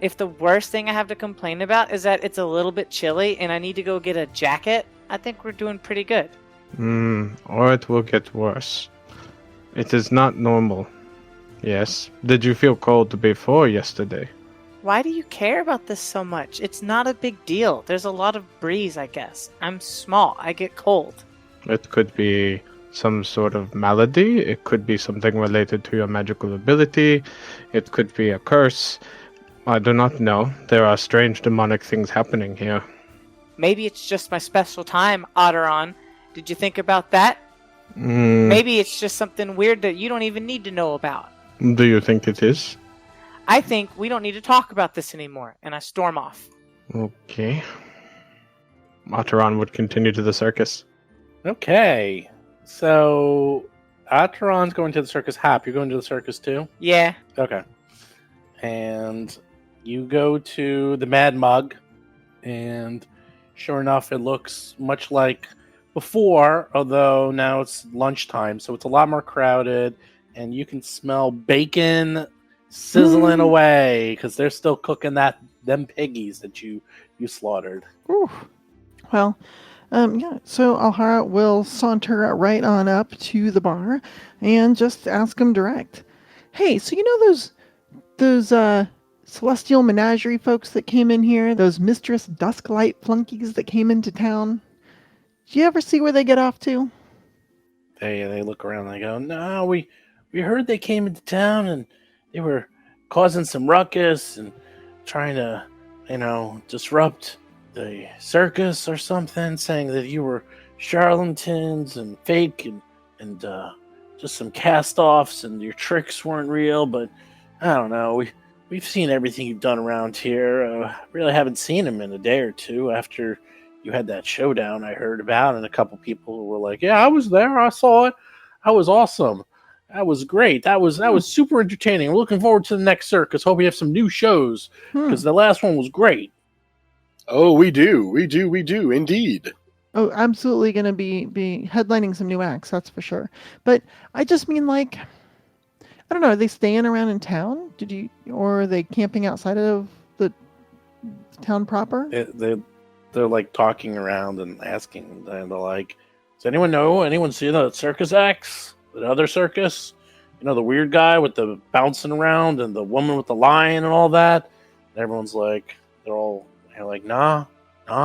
if the worst thing I have to complain about is that it's a little bit chilly and I need to go get a jacket, I think we're doing pretty good. Or it will get worse. It is not normal. Yes. Did you feel cold before yesterday? Why do you care about this so much? It's not a big deal. There's a lot of breeze, I guess. I'm small. I get cold. It could be some sort of malady. It could be something related to your magical ability. It could be a curse. I do not know. There are strange demonic things happening here. Maybe it's just my special time, Otteron. Did you think about that? Maybe it's just something weird that you don't even need to know about. Do you think it is? I think we don't need to talk about this anymore, and I storm off. Okay. Ataran would continue to the circus. Okay. So, Ataran's going to the circus. Hap, you're going to the circus too? Yeah. Okay. And you go to the Mad Mug, and sure enough, it looks much like before, although now it's lunchtime, so it's a lot more crowded, and you can smell bacon sizzling away because they're still cooking them piggies that you slaughtered. Ooh. Well, yeah. So Alhara will saunter right on up to the bar and just ask him direct. Hey, so you know those celestial menagerie folks that came in here, those Mistress Dusklight flunkies that came into town? Did you ever see where they get off to? They look around and they go, no, we heard they came into town and they were causing some ruckus and trying to, disrupt the circus or something, saying that you were charlatans and fake and just some cast-offs and your tricks weren't real, but I don't know. We've seen everything you've done around here. Really haven't seen him in a day or two after you had that showdown I heard about, and a couple people were like, yeah, I was there. I saw it. That was awesome. That was great. That was super entertaining. I'm looking forward to the next circus. Hope we have some new shows because the last one was great. Oh, we do, indeed. Oh, absolutely going to be headlining some new acts, that's for sure. But I just mean, like, I don't know, are they staying around in town? Or are they camping outside of the town proper? They're like talking around and asking, and they're like, does anyone see the circus acts? The other circus? The weird guy with the bouncing around and the woman with the lion and all that? And everyone's like, they're like, nah,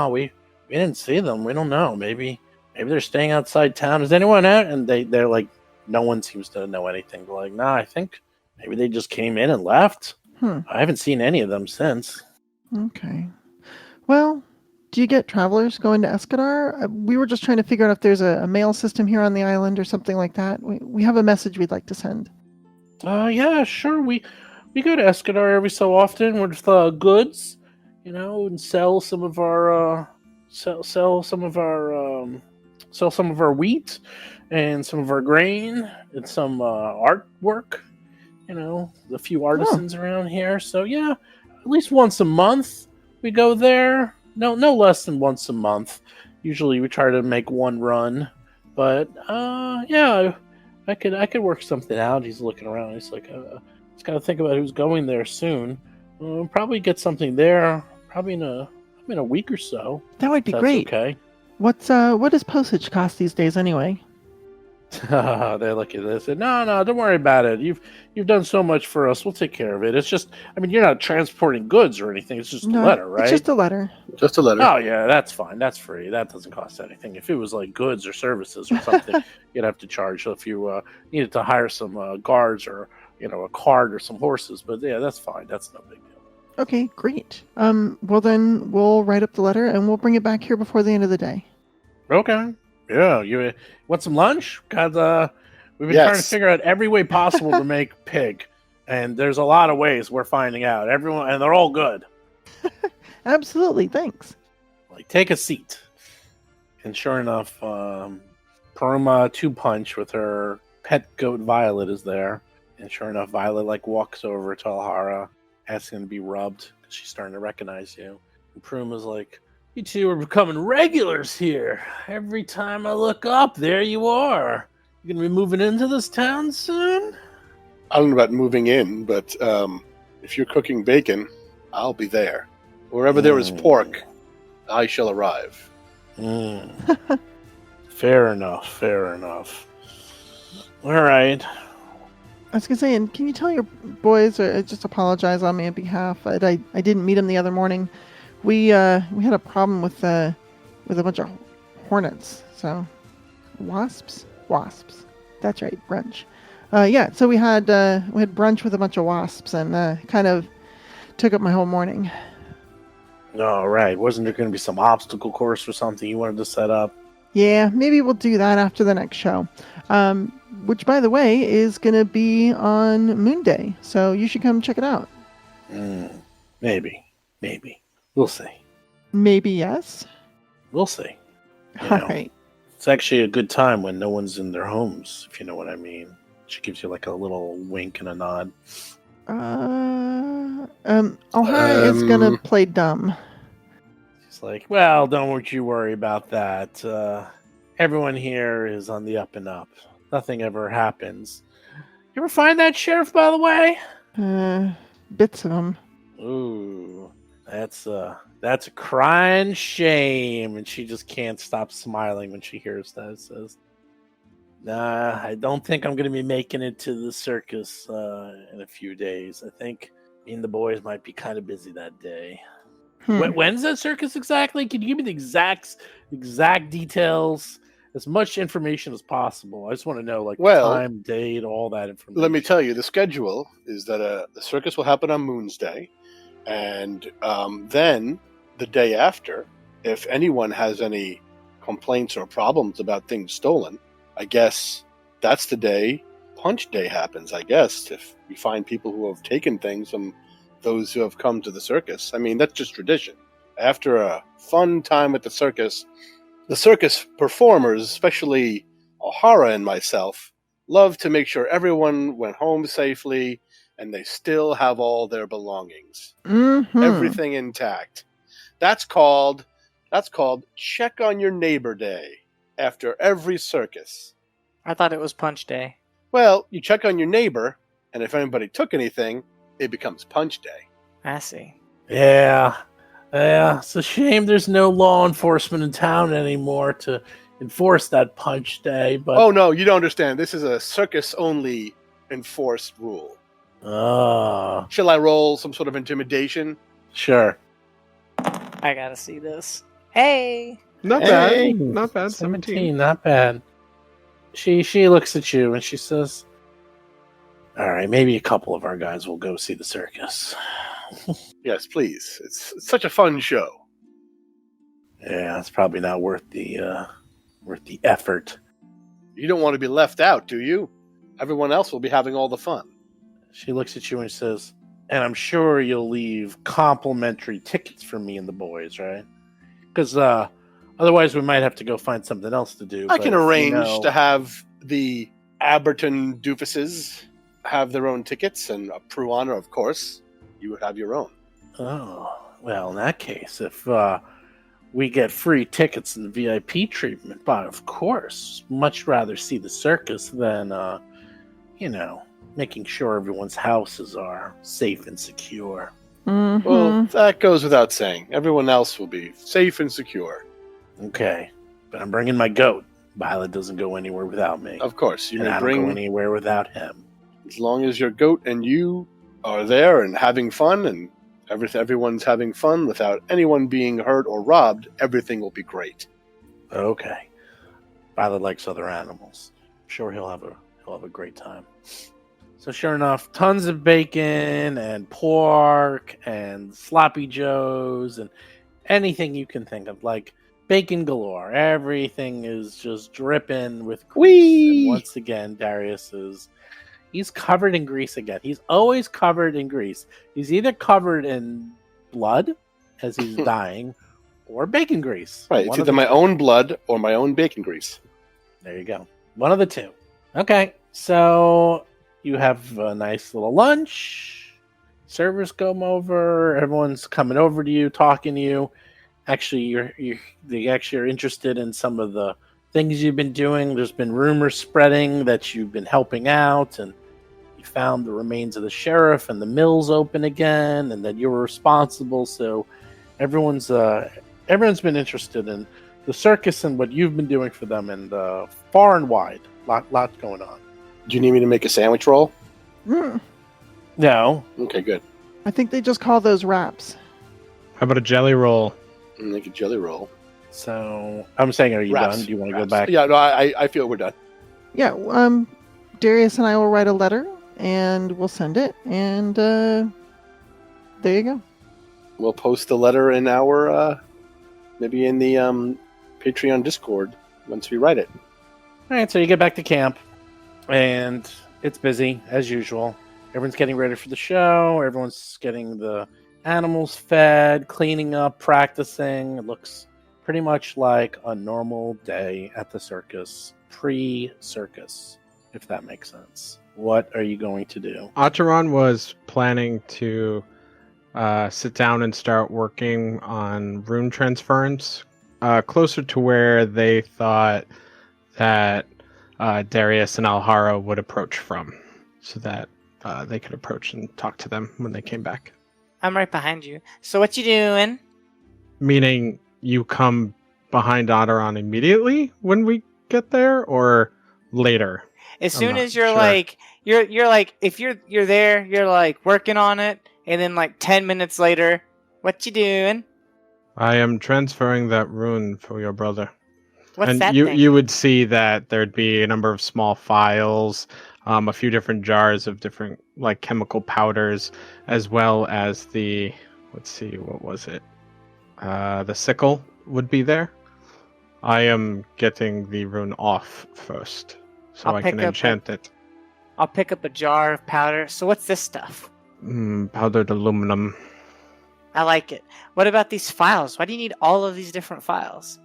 we didn't see them. We don't know. Maybe they're staying outside town. Is anyone out? And they're like, no one seems to know anything. They're like, nah, I think maybe they just came in and left. I haven't seen any of them since. Okay. Well, do you get travelers going to Escadar? We were just trying to figure out if there's a mail system here on the island or something like that. We have a message we'd like to send. Yeah, sure. We go to Escadar every so often with goods, and sell some of our sell some of our wheat and some of our grain and some artwork. A few artisans around here. So yeah, at least once a month we go there. No less than once a month. Usually we try to make one run, but yeah, I could work something out. He's looking around. He's like, just gotta think about who's going there soon. Probably get something there. Probably in a week or so. That would be great. Okay. What does postage cost these days anyway? They look at this and no, don't worry about it. You've done so much for us. We'll take care of it. It's just, you're not transporting goods or anything. It's just a letter, right? It's just a letter. Just a letter. Oh yeah, that's fine. That's free. That doesn't cost anything. If it was like goods or services or something, you'd have to charge. So if you needed to hire some guards or a cart or some horses, but yeah, that's fine. That's no big deal. Okay, great. Well then we'll write up the letter and we'll bring it back here before the end of the day. Okay. Yeah, you want some lunch? Because we've been trying to figure out every way possible to make pig, and there's a lot of ways we're finding out. Everyone, and they're all good. Absolutely, thanks. Like, take a seat. And sure enough, Paruma 2-Punch with her pet goat Violet is there. And sure enough, Violet walks over to Alhara, asking to be rubbed because she's starting to recognize you. And Paruma's like, you two are becoming regulars here. Every time I look up, there you are. You gonna be moving into this town soon? I don't know about moving in, but if you're cooking bacon, I'll be there. Wherever there is pork, I shall arrive. Fair enough. Fair enough. All right. I was gonna say, and can you tell your boys, or just apologize on my behalf? I didn't meet them the other morning. We had a problem with a bunch of hornets. So wasps. That's right, brunch. Yeah. So we had brunch with a bunch of wasps, and kind of took up my whole morning. All right. Wasn't there going to be some obstacle course or something you wanted to set up? Yeah, maybe we'll do that after the next show. Which, by the way, is going to be on Moon Day. So you should come check it out. Maybe. We'll see. Maybe yes. We'll see. All right. It's actually a good time when no one's in their homes, if you know what I mean. She gives you like a little wink and a nod. O'Hara is going to play dumb. She's like, well, don't you worry about that. Everyone here is on the up and up. Nothing ever happens. You ever find that sheriff, by the way? Bits of them. Ooh, that's a crying shame. And she just can't stop smiling when she hears that. It says, nah, I don't think I'm going to be making it to the circus in a few days. I think me and the boys might be kind of busy that day. When's that circus exactly? Can you give me the exact details? As much information as possible. I just want to know, time, date, all that information. Let me tell you, the schedule is that the circus will happen on Moon's Day, and then the day after, if anyone has any complaints or problems about things stolen, I guess that's the day Punch Day happens. I guess if we find people who have taken things from those who have come to the circus. I mean, that's just tradition. After a fun time at the circus performers, especially O'Hara and myself, love to make sure everyone went home safely and they still have all their belongings. Mm-hmm. Everything intact. That's called Check on Your Neighbor Day after every circus. I thought it was Punch Day. Well, you check on your neighbor, and if anybody took anything, it becomes Punch Day. I see. Yeah, it's a shame there's no law enforcement in town anymore to enforce that Punch Day. But oh no, you don't understand. This is a circus-only enforced rule. Shall I roll some sort of intimidation? Sure. I gotta see this. Hey! Not bad. 17. Not bad. She looks at you and she says, all right, maybe a couple of our guys will go see the circus. Yes, please. It's such a fun show. Yeah, it's probably not worth the effort. You don't want to be left out, do you? Everyone else will be having all the fun. She looks at you and says, and I'm sure you'll leave complimentary tickets for me and the boys, right? Because otherwise we might have to go find something else to do. I can arrange to have the Aberton doofuses have their own tickets, and a Prue Honor, of course, you would have your own. Oh, well, in that case, if we get free tickets and VIP treatment, but of course, much rather see the circus than, making sure everyone's houses are safe and secure. Mm-hmm. Well, that goes without saying. Everyone else will be safe and secure. Okay, but I'm bringing my goat. Violet doesn't go anywhere without me. Of course, you and may I don't go anywhere without him. As long as your goat and you are there and having fun, and everyone's having fun without anyone being hurt or robbed, everything will be great. Okay. Violet likes other animals. I'm sure he'll have a great time. So sure enough, tons of bacon and pork and sloppy joes and anything you can think of, like bacon galore. Everything is just dripping with grease. And once again, he's covered in grease again. He's always covered in grease. He's either covered in blood as he's dying or bacon grease. Right, it's either my own blood or my own bacon grease. There you go. One of the two. Okay, so you have a nice little lunch. Servers come over. Everyone's coming over to you, talking to you. Actually, they actually are interested in some of the things you've been doing. There's been rumors spreading that you've been helping out, and you found the remains of the sheriff and the mill's open again, and that you were responsible. So everyone's been interested in the circus and what you've been doing for them, and far and wide, lot going on. Do you need me to make a sandwich roll? No, Okay, good. I think they just call those wraps. How about a jelly roll? Make a jelly roll. so I'm saying, are you Wraps. done? Do you want to go Wraps. back? Yeah, no, I feel we're done. Yeah, Darius and I will write a letter and we'll send it, and there you go. We'll post the letter in our, maybe in the Patreon Discord once we write it. All right, so you get back to camp, and it's busy as usual. Everyone's getting ready for the show. Everyone's getting the animals fed, cleaning up, practicing. It looks pretty much like a normal day at the circus, pre-circus, if that makes sense. What are you going to do? Ataran was planning to sit down and start working on rune transference closer to where they thought that Darius and Alhara would approach from, so that they could approach and talk to them when they came back. I'm right behind you. So what you doing? Meaning you come behind Ataran immediately when we get there, or later? As I'm soon not as you're sure. like you're like if you're there, you're like working on it, and then like 10 minutes later, what you doing? I am transferring that rune for your brother. What's and that you thing? you would see that there'd be a number of small files, a few different jars of different like chemical powders, as well as the, let's see, what was it? The sickle would be there. I am getting the rune off first, so I'll I pick can up enchant it. I'll pick up a jar of powder. So what's this stuff? Powdered aluminum. I like it. What about these files? Why do you need all of these different files?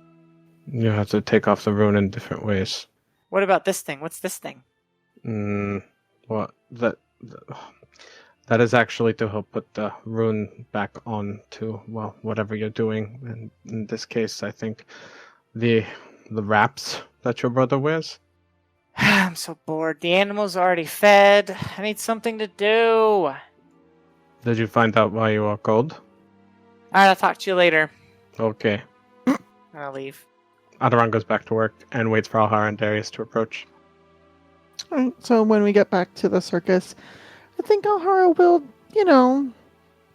You have to take off the rune in different ways. What about this thing? What's this thing? Well, that is actually to help put the rune back on to, well, whatever you're doing. And in this case, I think the wraps that your brother wears. I'm so bored. The animals are already fed. I need something to do. Did you find out why you are cold? Alright, I'll talk to you later. Okay. I'll leave. Adaran goes back to work and waits for Alhara and Darius to approach. All right, so when we get back to the circus, I think Alhara will,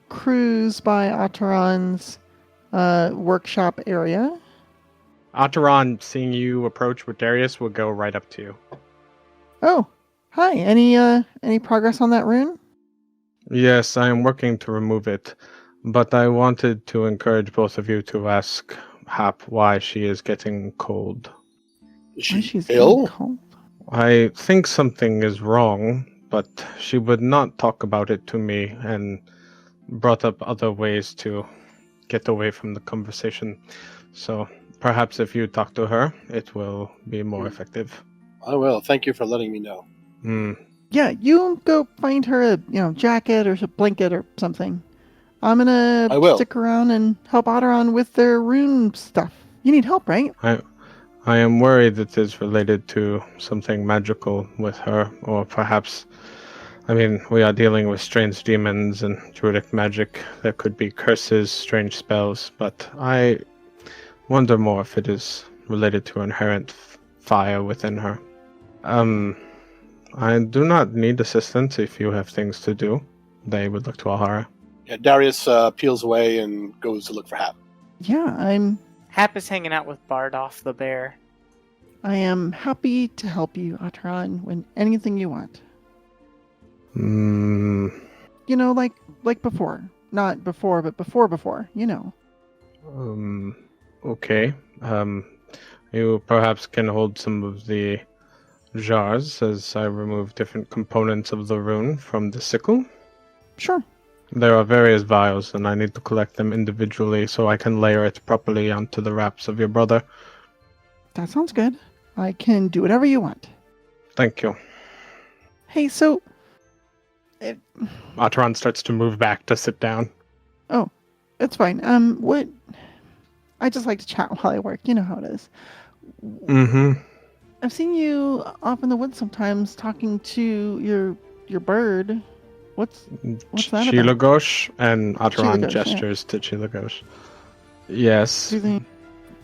cruise by Ataran's workshop area. Ataran, seeing you approach with Darius, will go right up to you. Oh, hi. Any progress on that rune? Yes, I am working to remove it, but I wanted to encourage both of you to ask Hap why she is getting cold. Is Why she she's ill? getting cold. I think something is wrong, but she would not talk about it to me and brought up other ways to get away from the conversation. So perhaps if you talk to her, it will be more effective. I will. Thank you for letting me know. Yeah, you go find her a jacket or a blanket or something. I'm gonna I will. stick around and help Ataran with their rune stuff. You need help, right? I am worried it is related to something magical with her, or perhaps, we are dealing with strange demons and druidic magic. There could be curses, strange spells, but I wonder more if it is related to inherent fire within her. I do not need assistance if you have things to do. They would look to Alhara. Yeah, Darius peels away and goes to look for Hap. Yeah, Hap is hanging out with Bardoff the bear. I am happy to help you, Ataran, when anything you want. Like before. Not before, but before, Okay. You perhaps can hold some of the jars as I remove different components of the rune from the sickle. Sure. There are various vials, and I need to collect them individually so I can layer it properly onto the wraps of your brother. That sounds good. I can do whatever you want. Thank you. Hey, so... Ataran starts to move back to sit down. Oh, it's fine. What... I just like to chat while I work. You know how it is. Mm-hmm. I've seen you off in the woods sometimes talking to your your bird. What's that about? Chilagosh, and Ataran Chilagosh, yeah. gestures to Chilagosh. Yes,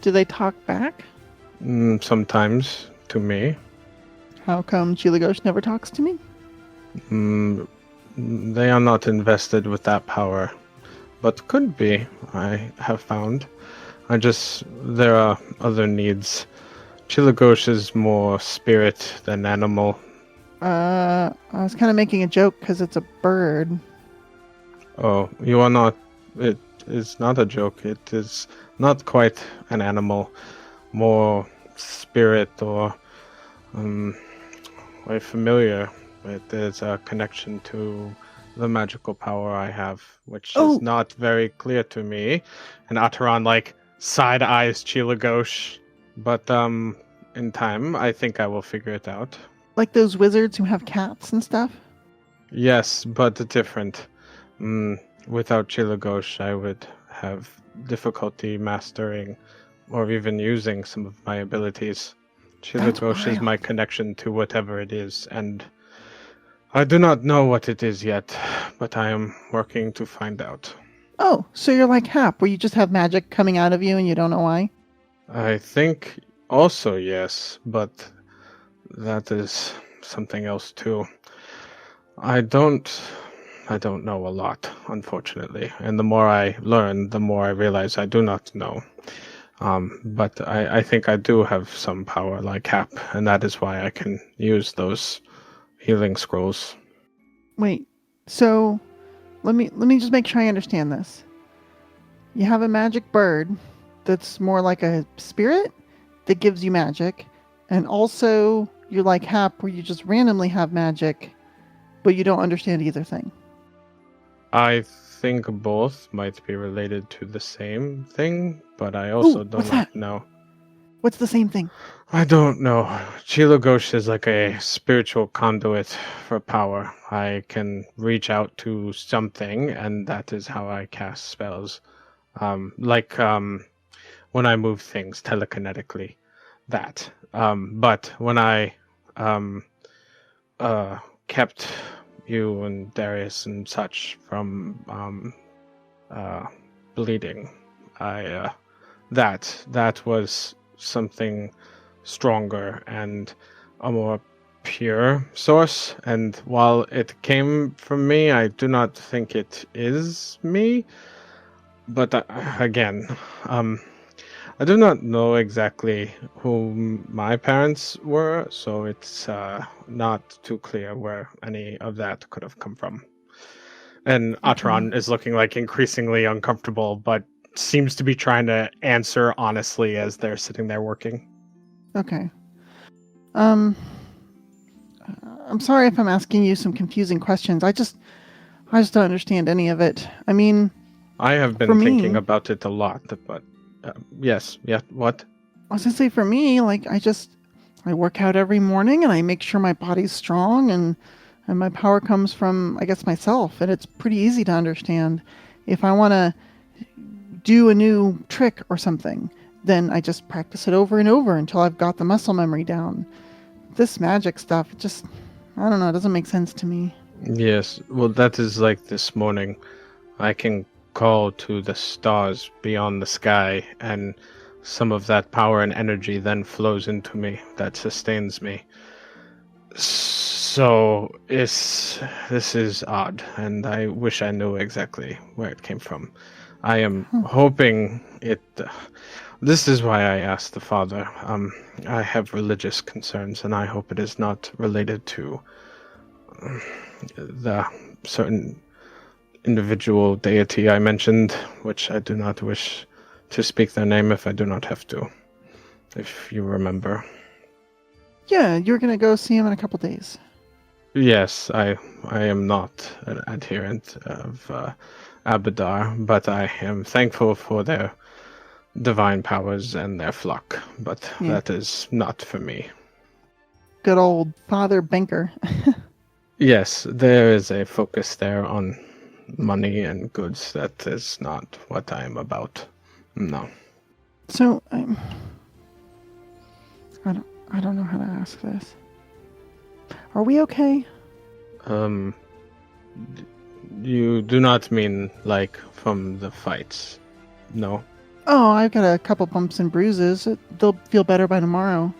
Do they talk back? sometimes to me. How come Chilagosh never talks to me? They are not invested with that power, but could be, I have found. There are other needs. Chilagosh is more spirit than animal. I was kind of making a joke because it's a bird. Oh, you are not. It is not a joke. It is not quite an animal. More spirit or very familiar. There's a connection to the magical power I have, which is not very clear to me. And Ataran side eyes Chilagosh, but in time I think I will figure it out. Like those wizards who have cats and stuff? Yes, but different. Without Chilagosh, I would have difficulty mastering or even using some of my abilities. Chilagosh is my connection to whatever it is, and I do not know what it is yet, but I am working to find out. Oh, so you're like Hap, where you just have magic coming out of you and you don't know why? I think also yes, but that is something else too. I don't know a lot, unfortunately, and the more I learn, the more I realize I do not know. But I think I do have some power like Hap, and that is why I can use those healing scrolls. Wait, so let me just make sure I understand this. You have a magic bird that's more like a spirit that gives you magic, and also you're like Hap, where you just randomly have magic, but you don't understand either thing. I think both might be related to the same thing, but I also do not know. What's the same thing? I don't know. Chilagosh is like a spiritual conduit for power. I can reach out to something, and that is how I cast spells. When I move things telekinetically, that. But when I kept you and Darius and such from bleeding, that was something stronger and a more pure source. And while it came from me, I do not think it is me. But again, I do not know exactly who my parents were, so it's not too clear where any of that could have come from. And Ataran is looking increasingly uncomfortable, but seems to be trying to answer honestly as they're sitting there working. Okay. I'm sorry if I'm asking you some confusing questions. I just don't understand any of it. I mean, I have been thinking about it a lot, but yes, what? I was gonna say, for me, I work out every morning and I make sure my body's strong, and my power comes from, I guess, myself, and it's pretty easy to understand. If I want to do a new trick or something, then I just practice it over and over until I've got the muscle memory down. This magic stuff, I don't know, it doesn't make sense to me. Yes, well, that is like this morning. I can call to the stars beyond the sky, and some of that power and energy then flows into me, that sustains me. So, this is odd, and I wish I knew exactly where it came from. I am hoping it... this is why I asked the father. I have religious concerns, and I hope it is not related to the certain individual deity I mentioned, which I do not wish to speak their name if I do not have to, if you remember. Yeah, you're gonna go see him in a couple days. Yes, I am not an adherent of Abadar, but I am thankful for their divine powers and their flock, but that is not for me. Good old Father Banker. Yes, there is a focus there on money and goods. That is not what I am about. No. So, I don't know how to ask this. Are we okay? You do not mean like from the fights, no? Oh, I've got a couple bumps and bruises. They'll feel better by tomorrow.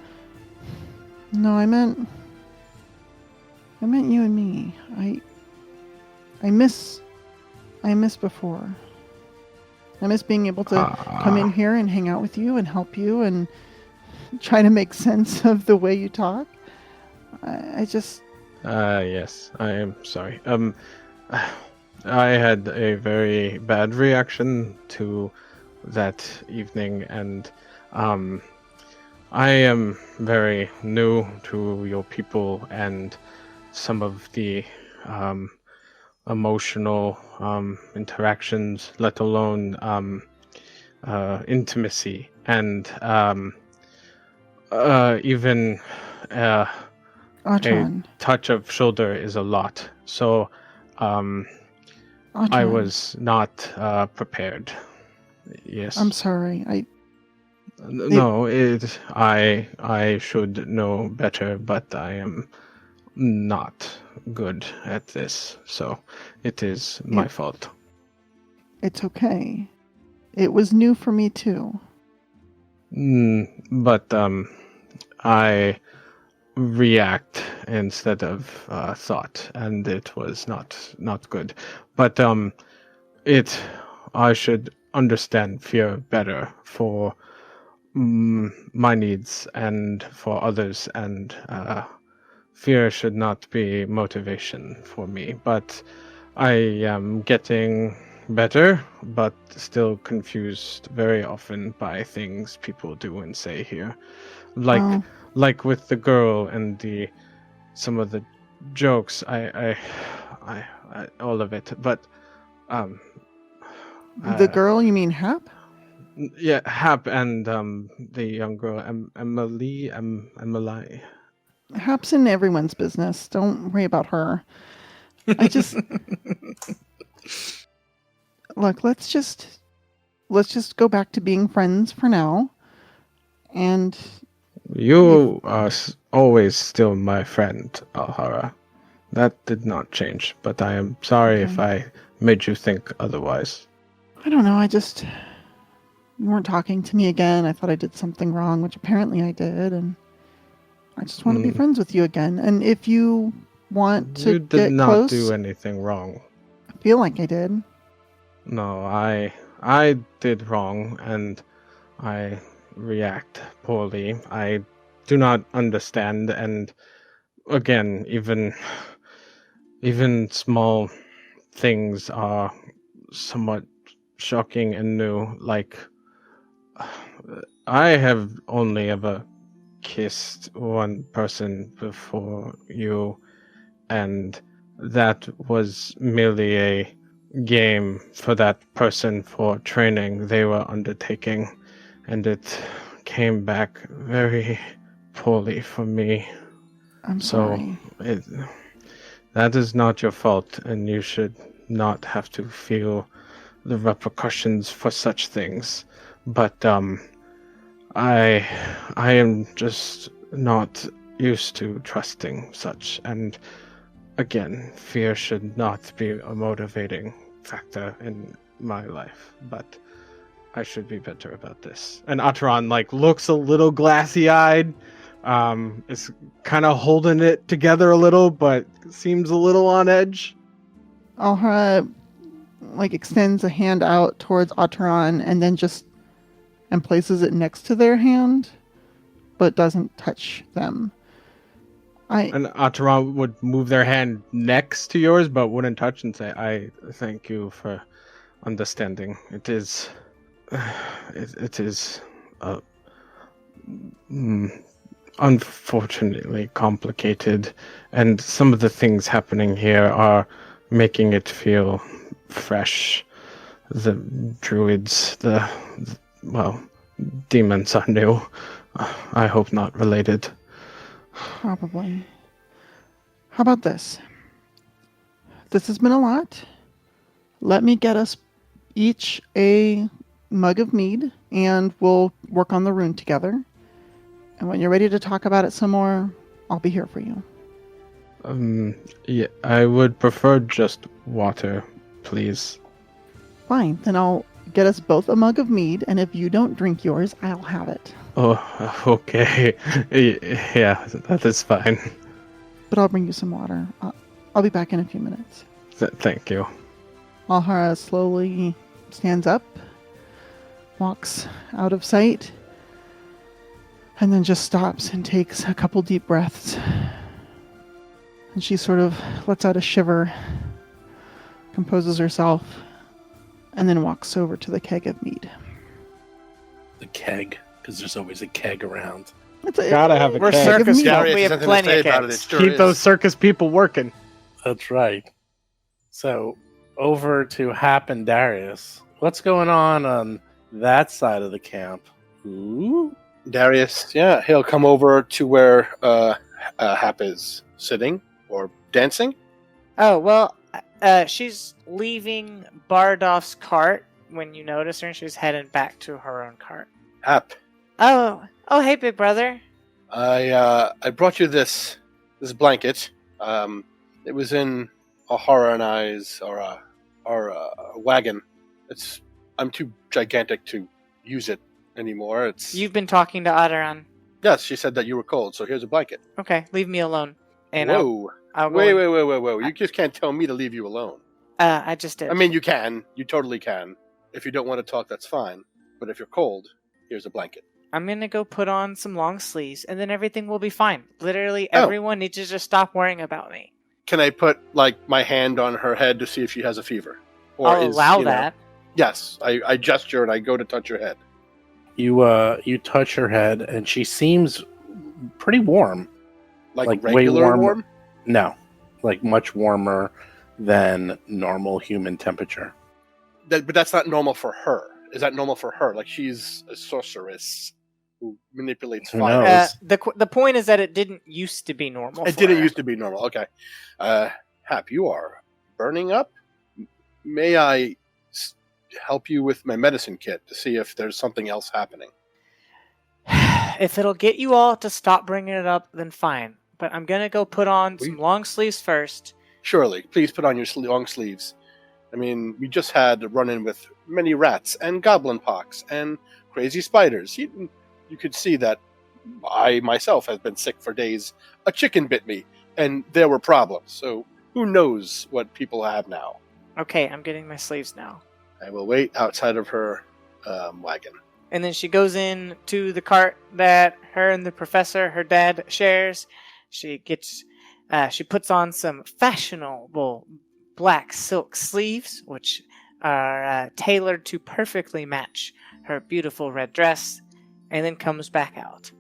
No, I meant you and me. I miss before. I miss being able to come in here and hang out with you and help you and try to make sense of the way you talk. I just... Yes, I am sorry. I had a very bad reaction to that evening, and I am very new to your people and some of the emotional interactions, let alone intimacy, and even a Atron. touch of shoulder is a lot. So I Atron. was not prepared. Yes. I'm sorry. No, I should know better, but I am not good at this, so it is my fault. It's okay. It was new for me too. But I react instead of thought, and it was not good. But I should understand fear better for my needs and for others, and fear should not be motivation for me. But I am getting better, but still confused very often by things people do and say here, like with the girl and some of the jokes. I all of it, but the girl, you mean Hap? Yeah, Hap and the young girl, Emily. Hap's in everyone's business. Don't worry about her. I just look. Let's just go back to being friends for now. And you are always still my friend, Alhara. That did not change, but I am sorry if I made you think otherwise. I don't know. You weren't talking to me again. I thought I did something wrong, which apparently I did, and I just want to be friends with you again. And if you want to get close... You did not do anything wrong. I feel like I did. No, I did wrong, and I react poorly. I do not understand, and again, even small things are somewhat shocking and new. Like, I have only ever kissed one person before you, and that was merely a game for that person for training they were undertaking, and it came back very poorly for me. I'm sorry. That is not your fault, and you should not have to feel the repercussions for such things. But I am just not used to trusting such, and again, fear should not be a motivating factor in my life, but I should be better about this. And Atron looks a little glassy-eyed, is kind of holding it together a little, but seems a little on edge. Alhara extends a hand out towards Atron and then and places it next to their hand, but doesn't touch them. And Atron would move their hand next to yours, but wouldn't touch, and say, "I thank you for understanding. It is unfortunately complicated, and some of the things happening here are making it feel fresh. The druids, demons are new. I hope not related." Probably. How about this? This has been a lot. Let me get us each a mug of mead, and we'll work on the rune together. And when you're ready to talk about it some more, I'll be here for you. Yeah, I would prefer just water, please. Fine, then I'll get us both a mug of mead, and if you don't drink yours, I'll have it. Oh, okay. Yeah, that is fine. But I'll bring you some water. I'll be back in a few minutes. Thank you. Alhara slowly stands up, walks out of sight, and then just stops and takes a couple deep breaths. And she sort of lets out a shiver, composes herself, and then walks over to the keg of mead. The keg, because there's always a keg around. Gotta have a We're keg. circus mead. folk. Darius We has have nothing to plenty say of about it. kegs. It sure Keep is. those circus people working. That's right. So, over to Hap and Darius. What's going on that side of the camp? Ooh. Darius, yeah, he'll come over to where Hap is sitting or dancing. Oh, well, she's leaving Bardolph's cart when you notice her, and she's heading back to her own cart. Hap, Oh, hey, big brother. I brought you this blanket. It was in Ahara and I's our wagon. I'm too gigantic to use it anymore. You've been talking to Aderan. Yes, she said that you were cold, so here's a blanket. Okay, leave me alone. And Whoa. I'll go. Wait. You just can't tell me to leave you alone. I just did. I mean, you can. You totally can. If you don't want to talk, that's fine. But if you're cold, here's a blanket. I'm gonna go put on some long sleeves, and then everything will be fine. Literally, Oh. everyone needs to just stop worrying about me. Can I put, my hand on her head to see if she has a fever? I'll allow that. Yes. I gesture and I go to touch her head. You touch her head, and she seems pretty warm. Like way regular warm? No, like much warmer than normal human temperature. But that's not normal for her. Is that normal for her? Like, she's a sorceress who manipulates Who fire. knows? The point is that it didn't used to be normal. It for didn't her. used to be normal. Okay. Hap, you are burning up. May I help you with my medicine kit to see if there's something else happening? If it'll get you all to stop bringing it up, then fine. But I'm gonna go put on some long sleeves first. Surely. Please put on your long sleeves. I mean, we just had a run-in with many rats and goblin pox and crazy spiders. You could see that I myself have been sick for days. A chicken bit me, and there were problems. So who knows what people have now? Okay, I'm getting my sleeves now. I will wait outside of her wagon. And then she goes in to the cart that her and the professor, her dad, shares. She puts on some fashionable black silk sleeves, which are tailored to perfectly match her beautiful red dress, and then comes back out.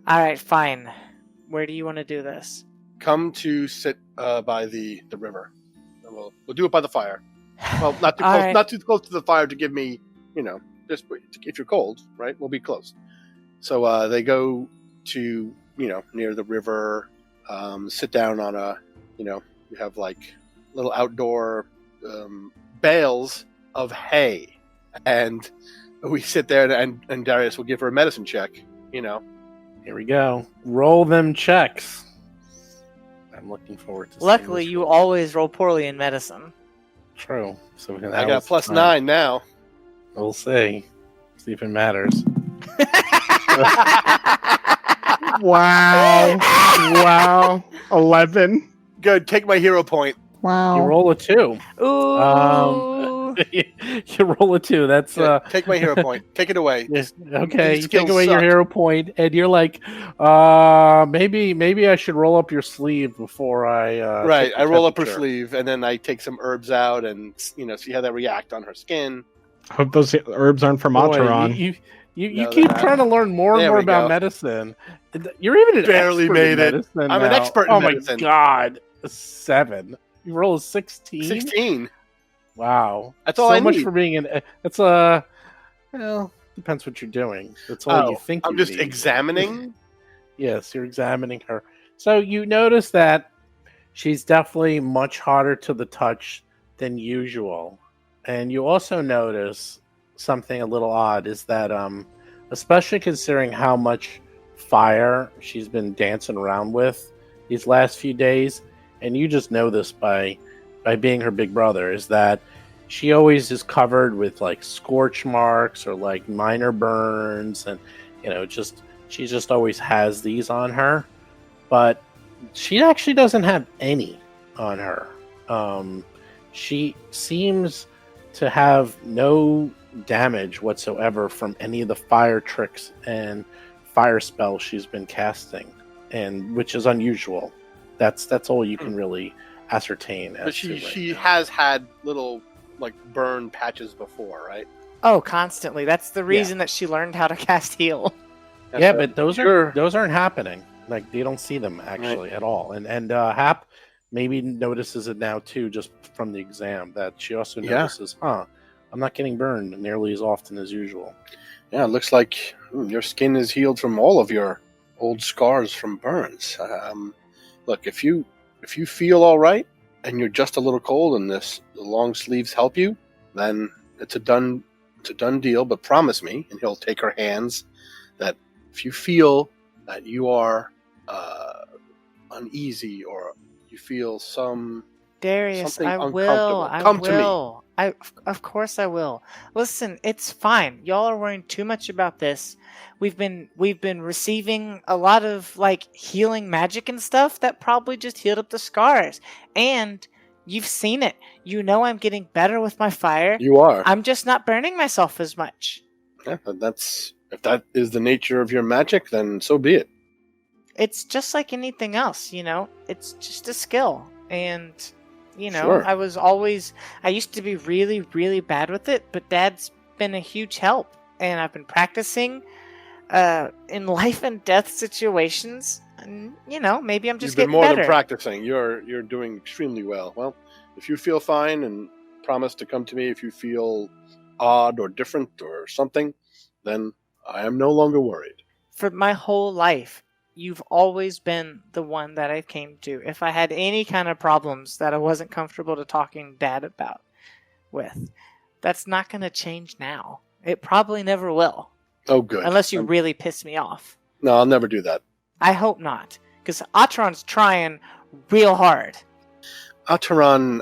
All right, fine. Where do you want to do this? Come to sit by the river. And we'll do it by the fire. Well, not too All close, right. not too close to the fire to give me, just if you're cold, right? We'll be close. So they go to, near the river, sit down on we have like little outdoor bales of hay, and we sit there and Darius will give her a medicine check. Here we go. Roll them checks. I'm looking forward to. Luckily, seeing you this. always roll poorly in medicine. True. So we can. I got plus 9 now. We'll see. See if it matters. Wow. Wow. 11. Good. Take my hero point. Wow. You roll a 2. Ooh. You roll a 2. That's Good. Take my hero point. Take it away. yes, okay. These You take skills away your suck. hero point, and you're like, maybe I should roll up your sleeve before I. Right. check the I roll up her temperature. sleeve, and then I take some herbs out, and see how they react on her skin. Hope those herbs aren't from Boy, Alteron. you No, keep they're not. trying to learn more and There more we about go. medicine. You're even an Barely expert made in it. medicine I'm an now. expert in oh medicine. my god, a 7. You roll a 16. 16. Wow, That's all so I much need. for being an. It's well, depends what you're doing. That's all you think. I'm you just need. examining. Yes, you're examining her. So you notice that she's definitely much harder to the touch than usual. And you also notice something a little odd is that especially considering how much fire she's been dancing around with these last few days, and you just know this by being her big brother, is that she always is covered with like scorch marks or like minor burns, and she just always has these on her, but she actually doesn't have any on her. She seems to have no damage whatsoever from any of the fire tricks and fire spells she's been casting, and which is unusual. That's all you can really ascertain. But she has had little like burn patches before, right? Oh, constantly. That's the reason that she learned how to cast heal. Yeah, but those aren't happening. Like, you don't see them actually at all. And Hap maybe notices it now too, just from the exam, that she also notices, I'm not getting burned nearly as often as usual. Yeah, it looks like your skin is healed from all of your old scars from burns. Look, if you feel all right and you're just a little cold and the long sleeves help you, then it's a done deal. But promise me, and he'll take her hands, that if you feel that you are uneasy or you feel Darius, something I will. uncomfortable, come to me. Of course I will. Listen, it's fine. Y'all are worrying too much about this. We've been receiving a lot of like healing magic and stuff that probably just healed up the scars. And you've seen it. You know I'm getting better with my fire. You are. I'm just not burning myself as much. Yeah, if that is the nature of your magic, then so be it. It's just like anything else, It's just a skill. And Sure. I used to be really, really bad with it, but Dad's been a huge help. And I've been practicing in life and death situations. And, maybe I'm just You've been getting more better. than practicing. You're doing extremely well. Well, if you feel fine, and promise to come to me if you feel odd or different or something, then I am no longer worried. For my whole life, you've always been the one that I came to if I had any kind of problems that I wasn't comfortable to talking Dad about with. That's not going to change now. It probably never will. Oh, good. Unless you really piss me off. No, I'll never do that. I hope not. Because Atron's trying real hard. Ataran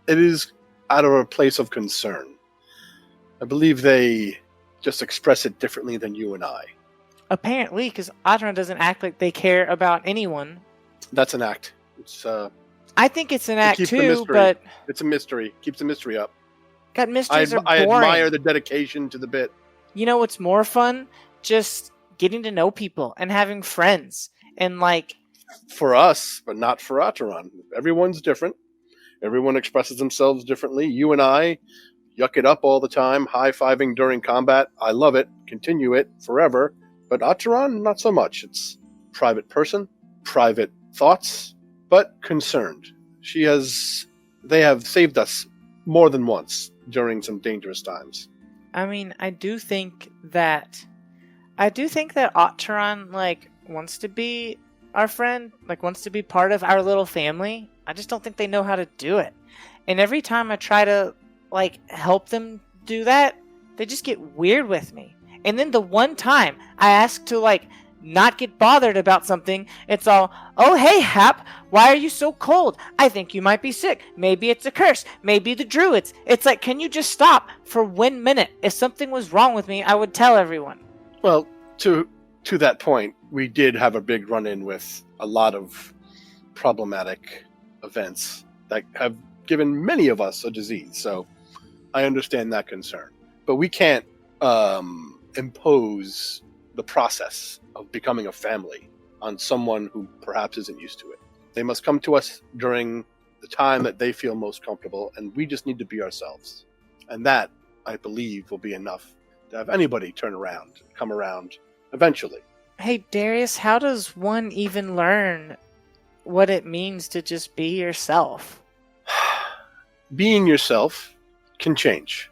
it is out of a place of concern. I believe they just express it differently than you and I. Apparently, because Atron doesn't act like they care about anyone. That's an act. I think it's an act too, mystery. but It's a mystery. Keeps the mystery up. God, mysteries are I boring. admire the dedication to the bit. You know what's more fun? Just getting to know people and having friends. And like... For us, but not for Ataran. Everyone's different. Everyone expresses themselves differently. You and I yuck it up all the time, high-fiving during combat. I love it. Continue it forever. But Ataran, not so much. It's private person, private thoughts, but concerned. They have saved us more than once during some dangerous times. I mean, I do think that Ataran, wants to be our friend, wants to be part of our little family. I just don't think they know how to do it. And every time I try to, help them do that, they just get weird with me. And then the one time I ask to, not get bothered about something, it's all, oh, hey, Hap, why are you so cold? I think you might be sick. Maybe it's a curse. Maybe the druids. It's like, can you just stop for 1 minute? If something was wrong with me, I would tell everyone. Well, to that point, we did have a big run-in with a lot of problematic events that have given many of us a disease, so I understand that concern. But we can't impose the process of becoming a family on someone who perhaps isn't used to it. They must come to us during the time that they feel most comfortable, and we just need to be ourselves. And that, I believe, will be enough to have anybody come around eventually. Hey, Darius, how does one even learn what it means to just be yourself? Being yourself can change.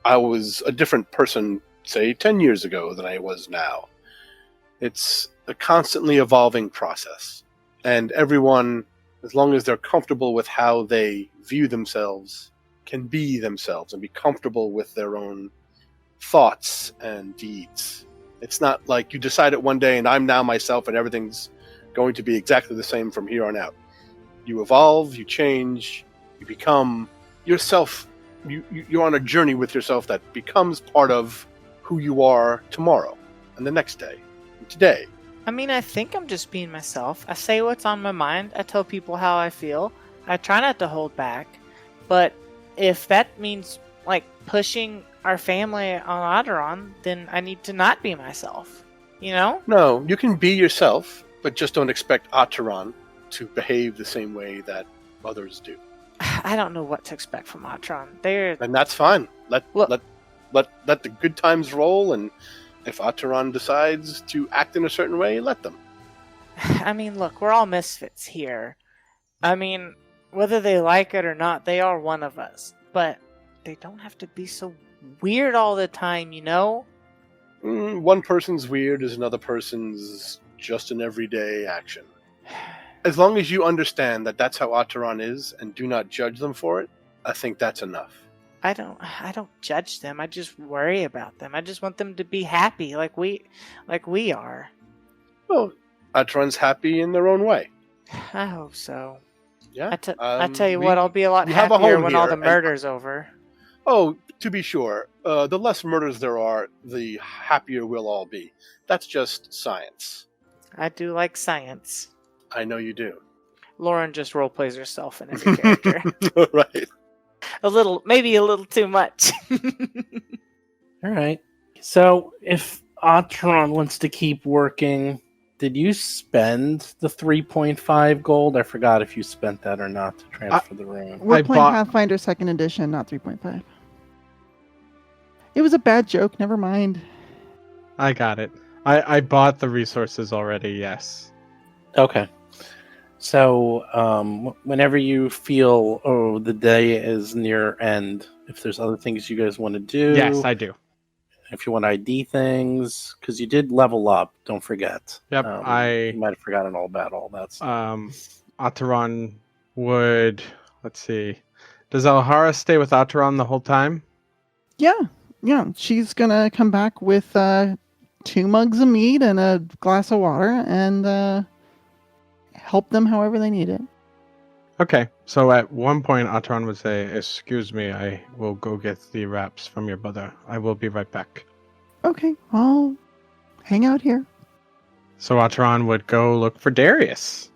I was a different person, say, 10 years ago than I was now. It's a constantly evolving process. And everyone, as long as they're comfortable with how they view themselves, can be themselves and be comfortable with their own thoughts and deeds. It's not like you decide it one day and I'm now myself and everything's going to be exactly the same from here on out. You evolve, you change, you become yourself. You're on a journey with yourself that becomes part of who you are tomorrow and the next day and today. I mean, I think I'm just being myself. I say what's on my mind. I tell people how I feel. I try not to hold back. But if that means, like, pushing our family on Aderon, then I need to not be myself. You know? No, you can be yourself, but just don't expect Ateron to behave the same way that others do. I don't know what to expect from Ateron. They're... And that's fine. Let Look- the good times roll, and if Ateron decides to act in a certain way, let them. I mean, look, we're all misfits here. I mean, whether they like it or not, they are one of us. But they don't have to be so weird all the time, you know? One person's weird is another person's just an everyday action. As long as you understand that that's how Ateron is and do not judge them for it, I think that's enough. I don't judge them. I just worry about them. I just want them to be happy like we are. Well, Ateron's happy in their own way. I hope so. Yeah. I tell you what, I'll be a lot we have a happier home when all here, the and- murder's over. Oh, to be sure, the less murders there are, the happier we'll all be. That's just science. I do like science. I know you do. Lauren just roleplays herself in every character. Right. Maybe a little too much. All right. So if Atron wants to keep working, did you spend the 3.5 gold? I forgot if you spent that or not to transfer the rune. We're I playing bought- Pathfinder 2nd Edition, not 3.5. It was a bad joke. Never mind. I got it. I bought the resources already, yes. Okay. So whenever you feel, the day is near end, if there's other things you guys want to do. Yes, I do. If you want to ID things, because you did level up, don't forget. Yep, You might have forgotten all about all that stuff. Ateron would... Let's see. Does Alhara stay with Ateron the whole time? Yeah. She's gonna come back with 2 mugs of meat and a glass of water and help them however they need it. Okay, so at one point Ateron would say, "Excuse me, I will go get the wraps from your brother. I will be right back." Okay, I'll hang out here. So Ateron would go look for Darius.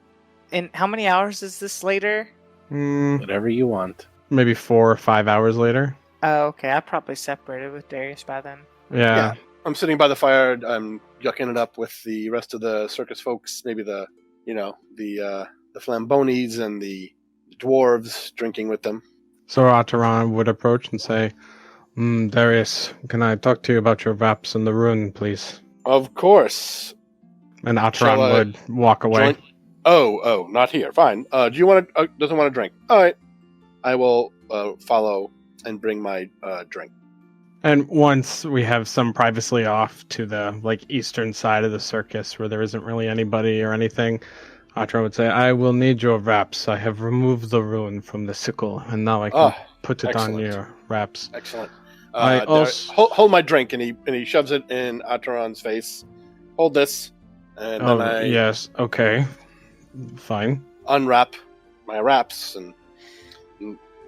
And how many hours is this later? Whatever you want. Maybe 4 or 5 hours later. Oh, okay. I probably separated with Darius by then. Yeah. I'm sitting by the fire. I'm yucking it up with the rest of the circus folks. Maybe the Flambonis and the dwarves, drinking with them. So Ateron would approach and say, Darius, can I talk to you about your wraps and the rune, please? Of course. And Shall Ateron I would walk away. Join- Oh, not here. Fine. Do you want to? Doesn't want to drink. All right. I will follow and bring my drink. And once we have some privacy off to the eastern side of the circus where there isn't really anybody or anything, Ateron would say, "I will need your wraps. I have removed the rune from the sickle, and now I can put it on excellent. your wraps." Excellent. I There- also- hold my drink, and he shoves it in Ateron's face. Hold this, and then I yes, okay, fine. unwrap my wraps, and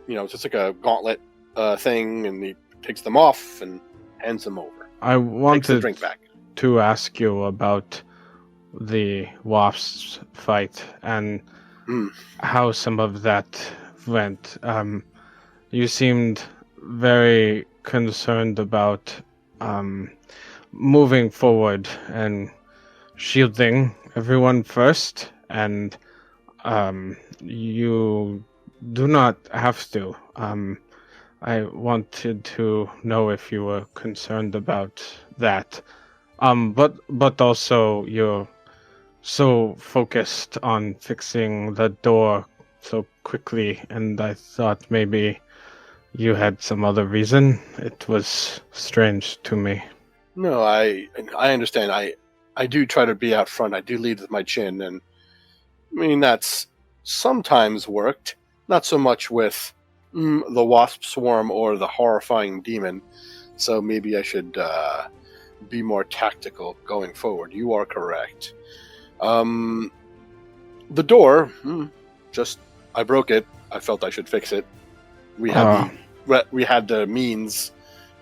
it's just like a gauntlet thing, and he takes them off and hands them over. I Takes the wanted drink back. to ask you about the wasps fight and how some of that went. You seemed very concerned about moving forward and shielding everyone first, and you do not have to. I wanted to know if you were concerned about that. But also you're so focused on fixing the door so quickly, and I thought maybe you had some other reason. It was strange to me. No, I understand. I do try to be out front. I do lead with my chin, and I mean that's sometimes worked. Not so much with the wasp swarm or the horrifying demon. So maybe I should be more tactical going forward. You are correct. The door, just I broke it. I felt I should fix it. We Ah. had the means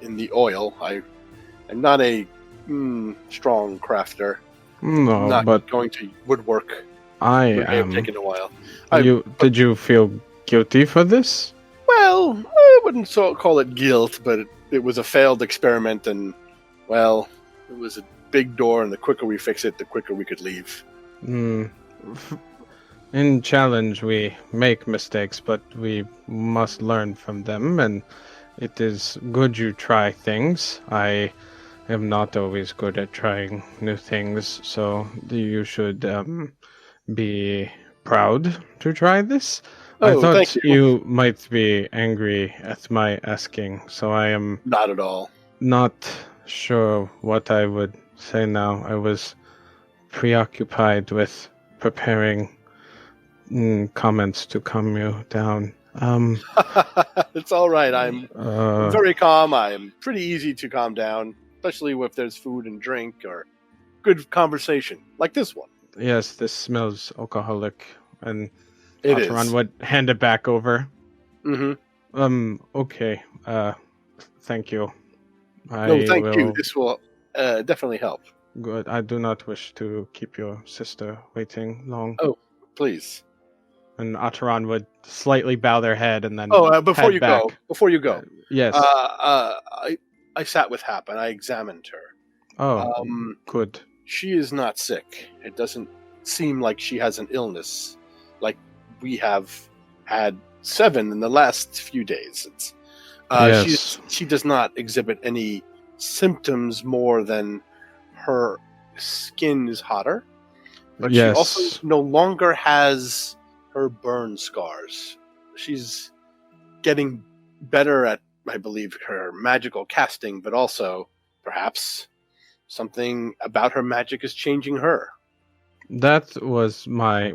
in the oil. I'm not a strong crafter. No, Not but going to woodwork. I It may have am. taken a while. Did you feel guilty for this? Well, I wouldn't call it guilt, but it was a failed experiment, and, well, it was a big door, and the quicker we fix it, the quicker we could leave. In challenge, we make mistakes, but we must learn from them, and it is good you try things. I am not always good at trying new things, so you should be proud to try this. I Oh, thought thank you. you might be angry at my asking, so I am Not at all. not sure what I would say now. I was preoccupied with preparing comments to calm you down. It's all right. I'm Uh, very calm. I'm pretty easy to calm down, especially if there's food and drink or good conversation, like this one. yes, this smells alcoholic, and It Ataran is. would hand it back over. Mm-hmm. Okay. Thank you. No, thank you. will- This will definitely help. Good. I do not wish to keep your sister waiting long. Oh. Please. And Ataran would slightly bow their head and then. Before head you back. go, Yes. I sat with Hap and I examined her. Good. She is not sick. It doesn't seem like she has an illness, like we have had 7 in the last few days. It's Yes. she does not exhibit any symptoms more than her skin is hotter, but Yes. she also no longer has her burn scars. She's getting better at, I believe, her magical casting, but also perhaps something about her magic is changing her. That was my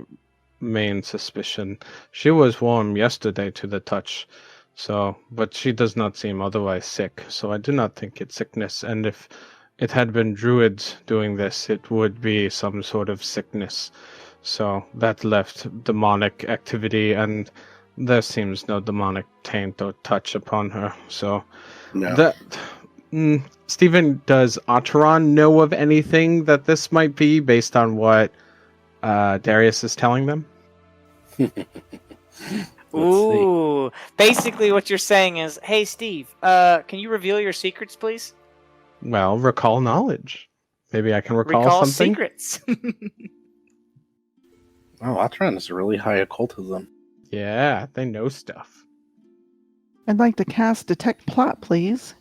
main suspicion. She was warm yesterday to the touch, but she does not seem otherwise sick, so I do not think it's sickness. And if it had been druids doing this, it would be some sort of sickness. So that left demonic activity, and there seems no demonic taint or touch upon her. So No. Stephen, does Ataran know of anything that this might be based on what Darius is telling them? Ooh. Basically, what you're saying is, hey, Steve, can you reveal your secrets, please? Well, recall knowledge. Maybe I can recall something. secrets. Oh, Atron is really high occultism. Yeah, they know stuff. I'd like to cast Detect Plot, please.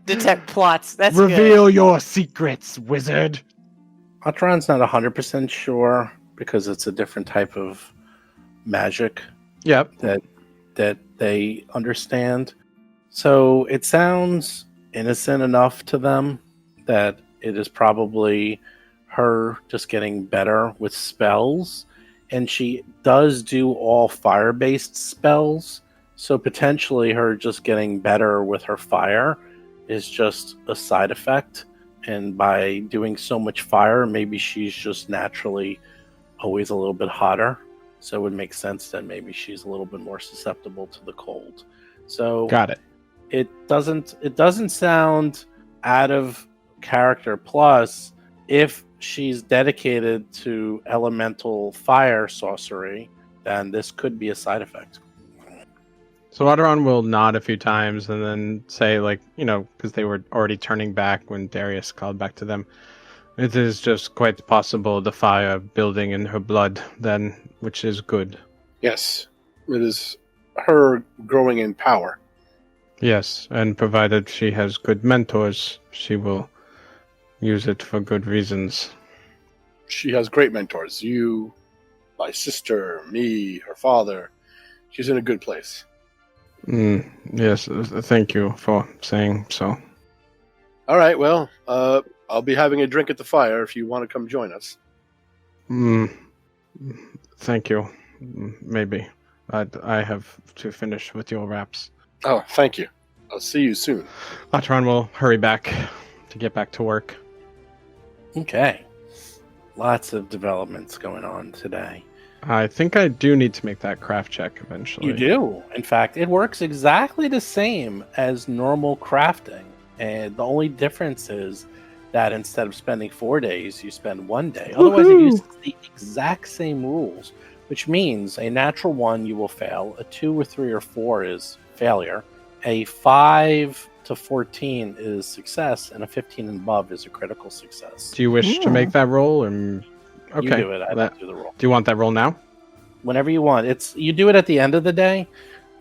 Detect plots. That's good. Reveal your secrets, wizard. Atron's not 100% sure because it's a different type of magic Yep. that they understand. So it sounds innocent enough to them that it is probably her just getting better with spells, and she does do all fire-based spells, so potentially her just getting better with her fire is just a side effect, and by doing so much fire, maybe she's just naturally always a little bit hotter, so it would make sense that maybe she's a little bit more susceptible to the cold. So Got it. it doesn't sound out of character. Plus, if she's dedicated to elemental fire sorcery, then this could be a side effect. So Ataran will nod a few times and then say, because they were already turning back when Darius called back to them, it is just quite possible the fire building in her blood then, which is good. Yes, it is her growing in power. Yes, and provided she has good mentors, she will use it for good reasons. She has great mentors. You, my sister, me, her father. She's in a good place. Yes, thank you for saying so. All right, well, I'll be having a drink at the fire if you want to come join us. Thank you. Maybe. I have to finish with your wraps. Oh, thank you. I'll see you soon. Atron will hurry back to get back to work. Okay. Lots of developments going on today. I think I do need to make that craft check eventually. You do. In fact, it works exactly the same as normal crafting. And the only difference is that instead of spending 4 days, you spend 1 day. Otherwise, it uses the exact same rules, which means a natural 1 you will fail, a 2 or 3 or 4 is failure, a 5 to 14 is success, and a 15 and above is a critical success. Do you wish to make that roll? Or... Okay. You do it. I don't do the roll. Do you want that roll now? Whenever you want. You do it at the end of the day.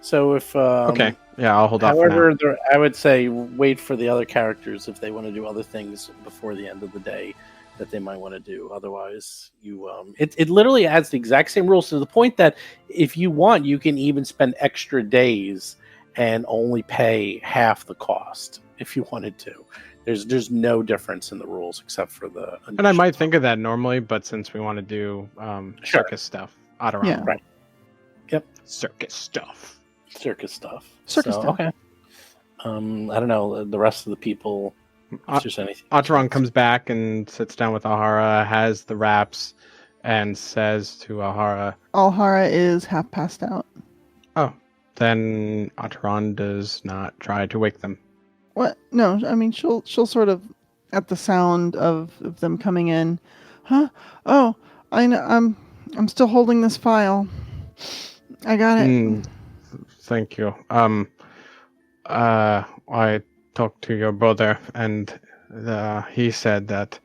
So if okay, yeah, I'll hold off. However, I would say wait for the other characters if they want to do other things before the end of the day that they might want to do. Otherwise, it literally adds the exact same rules to the point that if you want, you can even spend extra days and only pay half the cost if you wanted to. There's no difference in the rules except for the. And I might think of that normally, but since we want to do circus stuff, Otteron. Yeah. Right. Yep. Circus stuff. Okay. I don't know the rest of the people. If there's anything. Otteron comes back and sits down with Ahara, has the wraps, and says to Ahara, Alhara is half passed out. "Oh, then Otteron does not try to wake them." What? No, I mean she'll sort of at the sound of them coming in. Huh? Oh, I know. I'm still holding this file. I got it. Thank you. I talked to your brother, and he said that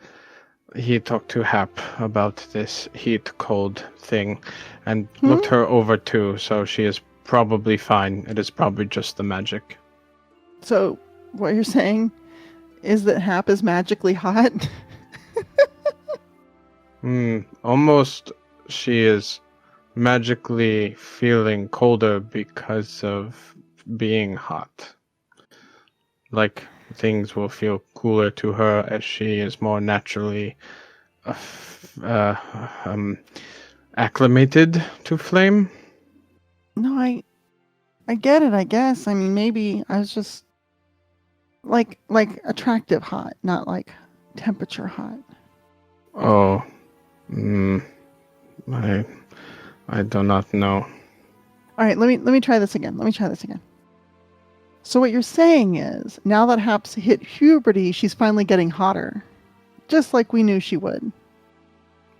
he talked to Hap about this heat-cold thing, and looked her over too. So she is probably fine. It is probably just the magic. So what you're saying is that Hap is magically hot? Almost. She is magically feeling colder because of being hot. Like things will feel cooler to her as she is more naturally acclimated to flame. No, I get it, I guess. I mean, maybe I was just like attractive hot, not like temperature hot. Oh, I do not know. All right, let me try this again. So what you're saying is, now that Hap's hit puberty, she's finally getting hotter, just like we knew she would.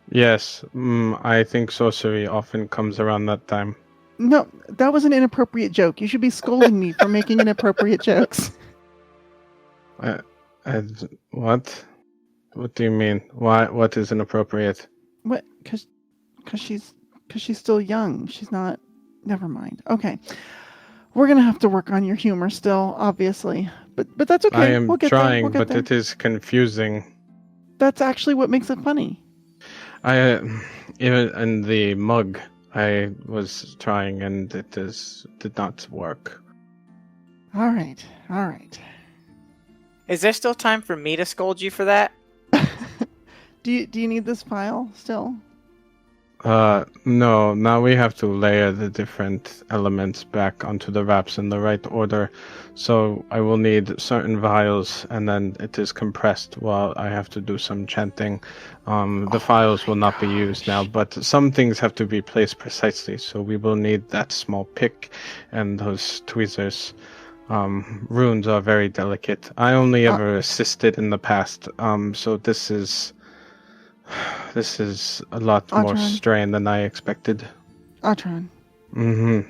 Yes, I think sorcery often comes around that time. No, that was an inappropriate joke. You should be scolding me for making inappropriate jokes. What? What do you mean? What is inappropriate? What? Because she's still young. She's not. Never mind. Okay, we're gonna have to work on your humor still, obviously. But that's okay. I am we'll get trying, there. but it is confusing. That's actually what makes it funny. Even in the mug, I was trying, and did not work. All right. Is there still time for me to scold you for that? Do you need this file still? No. Now we have to layer the different elements back onto the wraps in the right order. So I will need certain vials, and then it is compressed while I have to do some chanting. The files will not be used now, but some things have to be placed precisely. So we will need that small pick and those tweezers. Runes are very delicate. I only ever assisted in the past, so this is a lot more strain than I expected. Atron. Mm-hmm.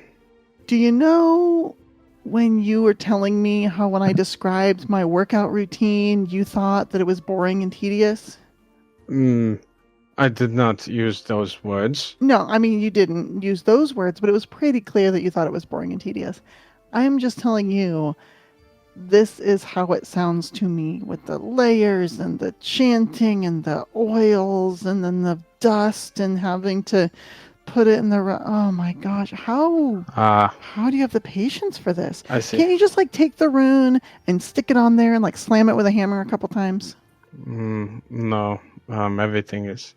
Do you know when you were telling me how when I described my workout routine, you thought that it was boring and tedious? I did not use those words. No, I mean, you didn't use those words, but it was pretty clear that you thought it was boring and tedious. I'm just telling you, this is how it sounds to me with the layers and the chanting and the oils and then the dust and having to put it in the... Oh my gosh, how do you have the patience for this? I see. Can't you just take the rune and stick it on there and slam it with a hammer a couple times? No, everything is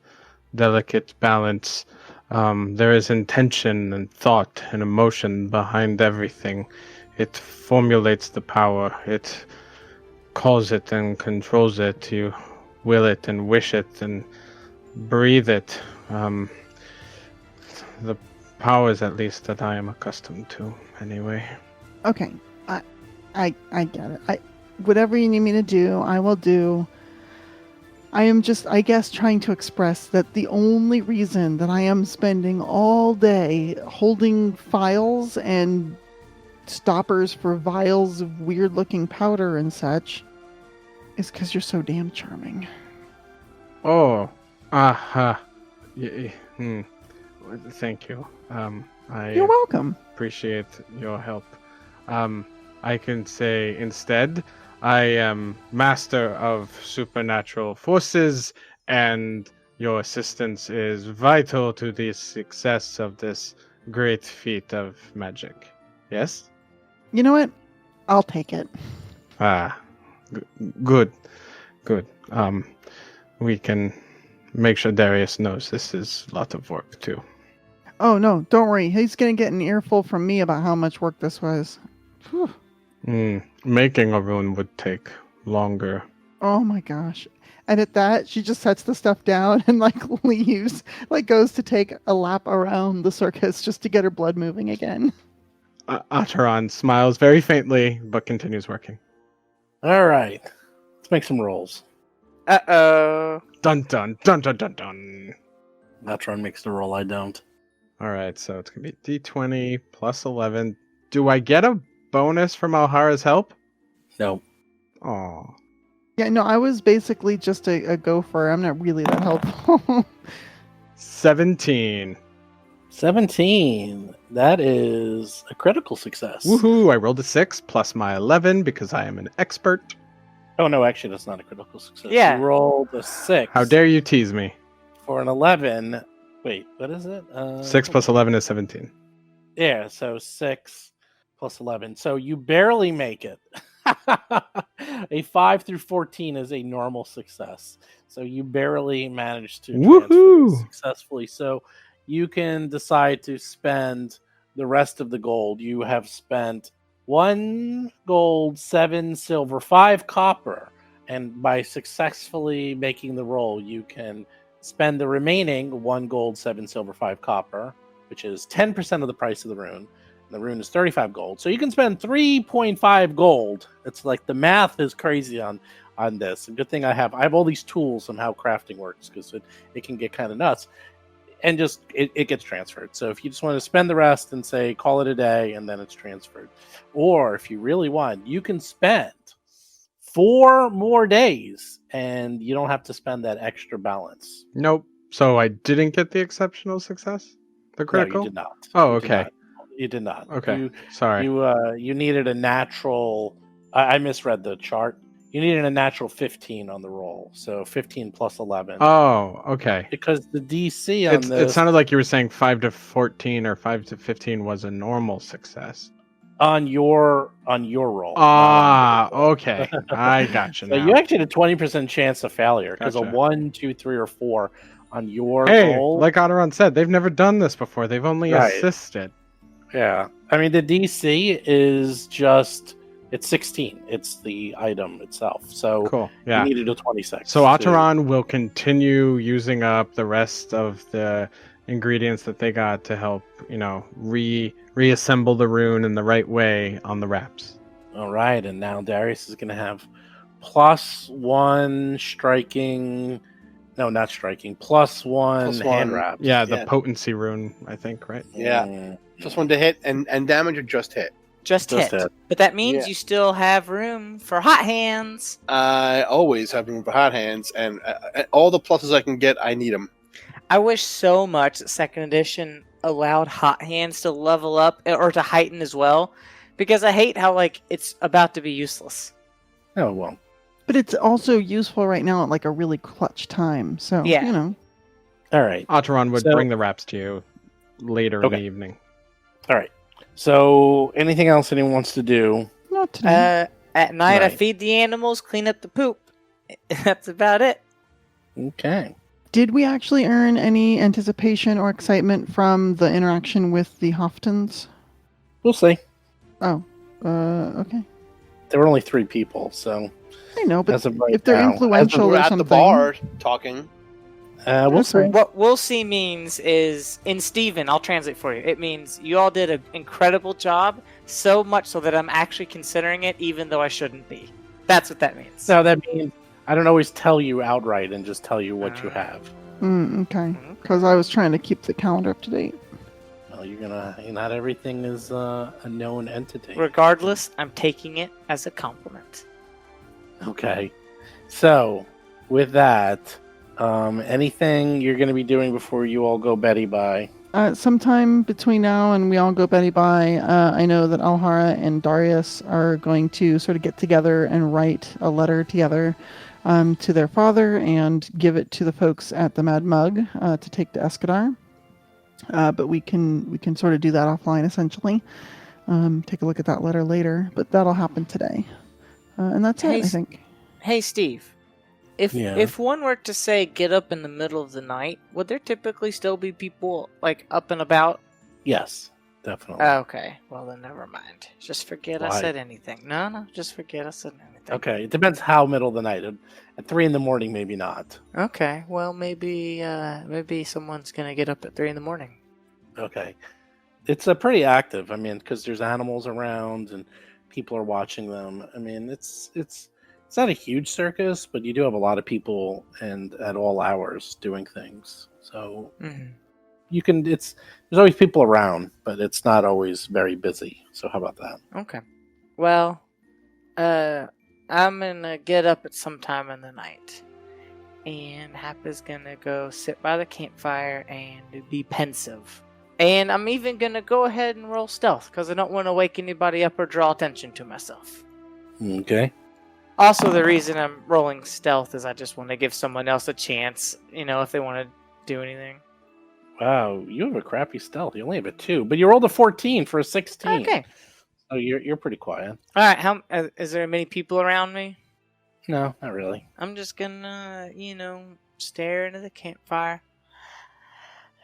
delicate balance. There is intention and thought and emotion behind everything. It formulates the power. It calls it and controls it. You will it and wish it and breathe it. the powers, at least, that I am accustomed to, anyway. Okay, I get it. Whatever you need me to do, I will do. I am just, I guess, trying to express that the only reason that I am spending all day holding files and stoppers for vials of weird-looking powder and such is because you're so damn charming. Oh, aha. Thank you. You're welcome. Appreciate your help. I can say instead, I am master of supernatural forces, and your assistance is vital to the success of this great feat of magic. Yes? You know what? I'll take it. Good. We can make sure Darius knows this is a lot of work, too. Oh, no, don't worry. He's going to get an earful from me about how much work this was. Whew. Making a rune would take longer. Oh my gosh. And at that, she just sets the stuff down and leaves, goes to take a lap around the circus just to get her blood moving again. Ataran smiles very faintly, but continues working. All right. Let's make some rolls. Uh-oh. Dun dun dun dun dun dun. Atron makes the roll, I don't. All right, so it's going to be D20 plus 11. Do I get a bonus from Alhara's help? No. Aw. Yeah, no, I was basically just a gopher. I'm not really that helpful. 17. 17. That is a critical success. Woohoo! I rolled a 6 plus my 11 because I am an expert. Oh, no, actually, that's not a critical success. Yeah. You rolled a 6. How dare you tease me? For an 11. Wait, what is it? 6 plus 11 is 17. Yeah, so 6 plus 11. So you barely make it. A 5 through 14 is a normal success. So you barely managed to transfer this successfully. So you can decide to spend the rest of the gold. You have spent 1 gold, 7 silver, 5 copper. And by successfully making the roll, you can spend the remaining 1 gold, 7 silver, 5 copper, which is 10% of the price of the rune. The rune is 35 gold. So you can spend 3.5 gold. It's like the math is crazy on this. A good thing I have all these tools on how crafting works, because it can get kind of nuts. And just it gets transferred. So if you just want to spend the rest and say call it a day, and then it's transferred. Or if you really want, you can spend 4 more days and you don't have to spend that extra balance. Nope. So I didn't get the exceptional success? The critical? No, you did not. Oh, okay. You did not. Okay. Sorry. You needed a natural. I misread the chart. You needed a natural 15 on the roll, so 15 plus 11. Oh, okay. Because the DC on this it sounded like you were saying 5 to 14 or 5 to 15 was a normal success. on your roll. Okay. I gotcha. So now. you actually had a 20% chance of failure because Gotcha. a 1, 2, 3, or 4 on your Hey, roll. like Otteron said, they've never done this before. They've only Right. assisted. Yeah. I mean, the DC is just, it's 16. It's the item itself. So Cool. Yeah. you needed a 26. So Otteron will continue using up the rest of the ingredients that they got to help, reassemble the rune in the right way on the wraps. All right. And now Darius is going to have +1 striking. No, not striking. +1 +1. hand wrap. Yeah, the Yeah. potency rune, I think, right? Yeah. Just one to hit and damage or just hit? Just Just hit. hit. But that means Yeah. you still have room for hot hands. I always have room for hot hands, and all the pluses I can get, I need them. I wish so much that second edition allowed hot hands to level up or to heighten as well, because I hate how it's about to be useless. Oh, well. But it's also useful right now at a really clutch time. So, Yeah. All right. Otteron would So- bring the wraps to you later in the evening. All right. So anything else anyone wants to do? Not today. At night, I Right. feed the animals, clean up the poop. That's about it. Okay. Did we actually earn any anticipation or excitement from the interaction with the Hoftons? We'll see. Oh, okay. There were only 3 people, so I know, but as of right if they're now, influential We're or at something. the bar talking. We'll That's see. right. What we'll see means is, in Steven, I'll translate for you. It means you all did an incredible job, so much so that I'm actually considering it, even though I shouldn't be. That's what that means. No, that means I don't always tell you outright and just tell you what you have. Okay. Because I was trying to keep the calendar up to date. Well, not everything is a known entity. Regardless, I'm taking it as a compliment. Okay. So, with that, anything you're going to be doing before you all go Betty bye? Sometime between now and we all go Betty bye, I know that Alhara and Darius are going to sort of get together and write a letter together to their father and give it to the folks at the Mad Mug to take to Escadar. But we can sort of do that offline essentially. Take a look at that letter later, but that'll happen today. And that's it, I think. Hey, Steve. If one were to say get up in the middle of the night, would there typically still be people like up and about? Yes, definitely. Okay, well then never mind. Just forget I Why? said anything. No, just forget I said anything. Okay, it depends how middle of the night. At 3 in the morning, maybe not. Okay, well maybe someone's gonna get up at 3 in the morning. Okay. It's pretty active. I mean, because there's animals around and people are watching them. I mean, it's not a huge circus, but you do have a lot of people and at all hours doing things. So you can. There's always people around, but it's not always very busy. So how about that? Okay. Well, I'm gonna get up at some time in the night, and Happa's gonna go sit by the campfire and be pensive. And I'm even gonna go ahead and roll stealth because I don't want to wake anybody up or draw attention to myself. Okay. Also, the reason I'm rolling stealth is I just want to give someone else a chance, if they want to do anything. Wow, you have a crappy stealth. You only have a 2, but you rolled a 14 for a 16. Okay. So you're pretty quiet. All right. Is there many people around me? No, not really. I'm just gonna, stare into the campfire.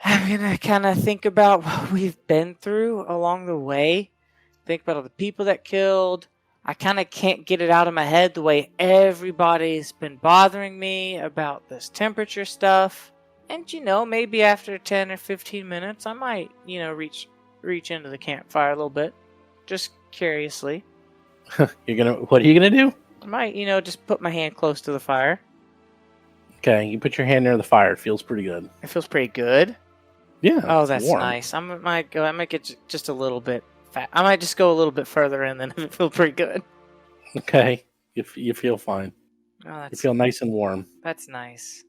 I'm gonna kind of think about what we've been through along the way. Think about all the people that killed. I kind of can't get it out of my head the way everybody's been bothering me about this temperature stuff. And, maybe after 10 or 15 minutes, I might, reach into the campfire a little bit. Just curiously. What are you gonna do? I might, just put my hand close to the fire. Okay, you put your hand near the fire. It feels pretty good. It feels pretty good. Yeah. Oh, that's warm. nice. I might get just a little bit fat. I might just go a little bit further in, then it feels pretty good. Okay, you feel fine. Oh, You feel nice and warm. That's nice.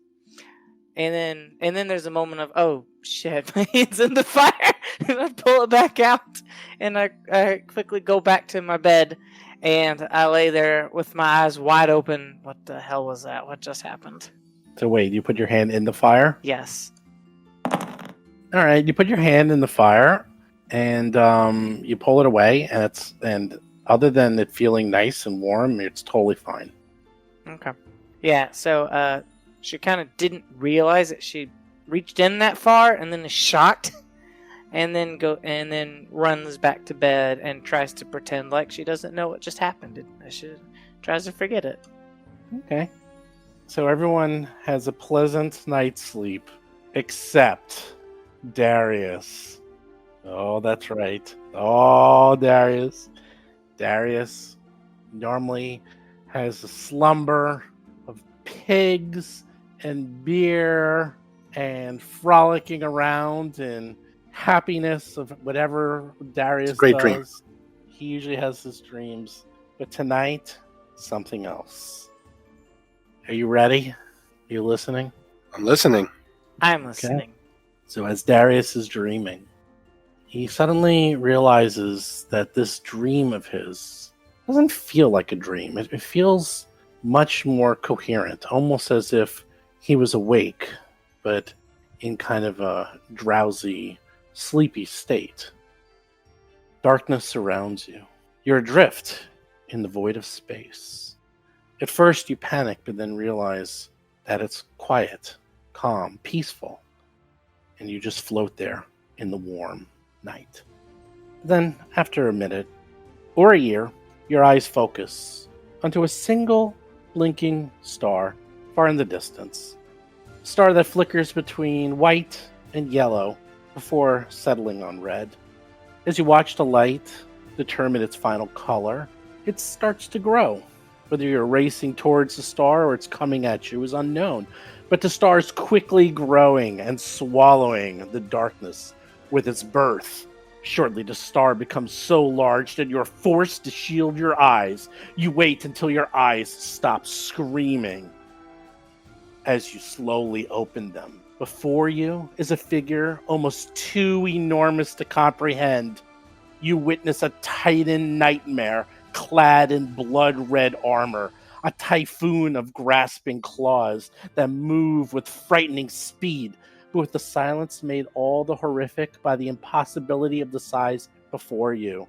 And then there's a moment of, oh shit, my hand's in the fire, and I pull it back out, and I quickly go back to my bed, and I lay there with my eyes wide open. What the hell was that? What just happened? So wait, you put your hand in the fire? Yes. All right, you put your hand in the fire, and you pull it away, and other than it feeling nice and warm, it's totally fine. Okay. Yeah. So she kind of didn't realize that she reached in that far, and then is shocked, and then runs back to bed and tries to pretend like she doesn't know what just happened. She tries to forget it. Okay. So everyone has a pleasant night's sleep, except Darius. Oh, that's right. Oh, Darius. Darius normally has a slumber of pigs and beer and frolicking around and happiness of whatever Darius It's a great does. dream. He usually has his dreams. But tonight, something else. Are you ready? Are you listening? I'm listening. I'm listening. So as Darius is dreaming, he suddenly realizes that this dream of his doesn't feel like a dream. It feels much more coherent, almost as if he was awake, but in kind of a drowsy, sleepy state. Darkness surrounds you. You're adrift in the void of space. At first you panic, but then realize that it's quiet, calm, peaceful, and you just float there in the warm night. Then, after a minute or a year, your eyes focus onto a single blinking star far in the distance. Star that flickers between white and yellow before settling on red. As you watch the light determine its final color, it starts to grow. Whether you're racing towards the star or it's coming at you is unknown, but the star is quickly growing and swallowing the darkness with its birth. Shortly, the star becomes so large that you're forced to shield your eyes. You wait until your eyes stop screaming as you slowly open them. Before you is a figure almost too enormous to comprehend. You witness a Titan nightmare clad in blood-red armor, a typhoon of grasping claws that move with frightening speed, but with the silence made all the horrific by the impossibility of the size before you.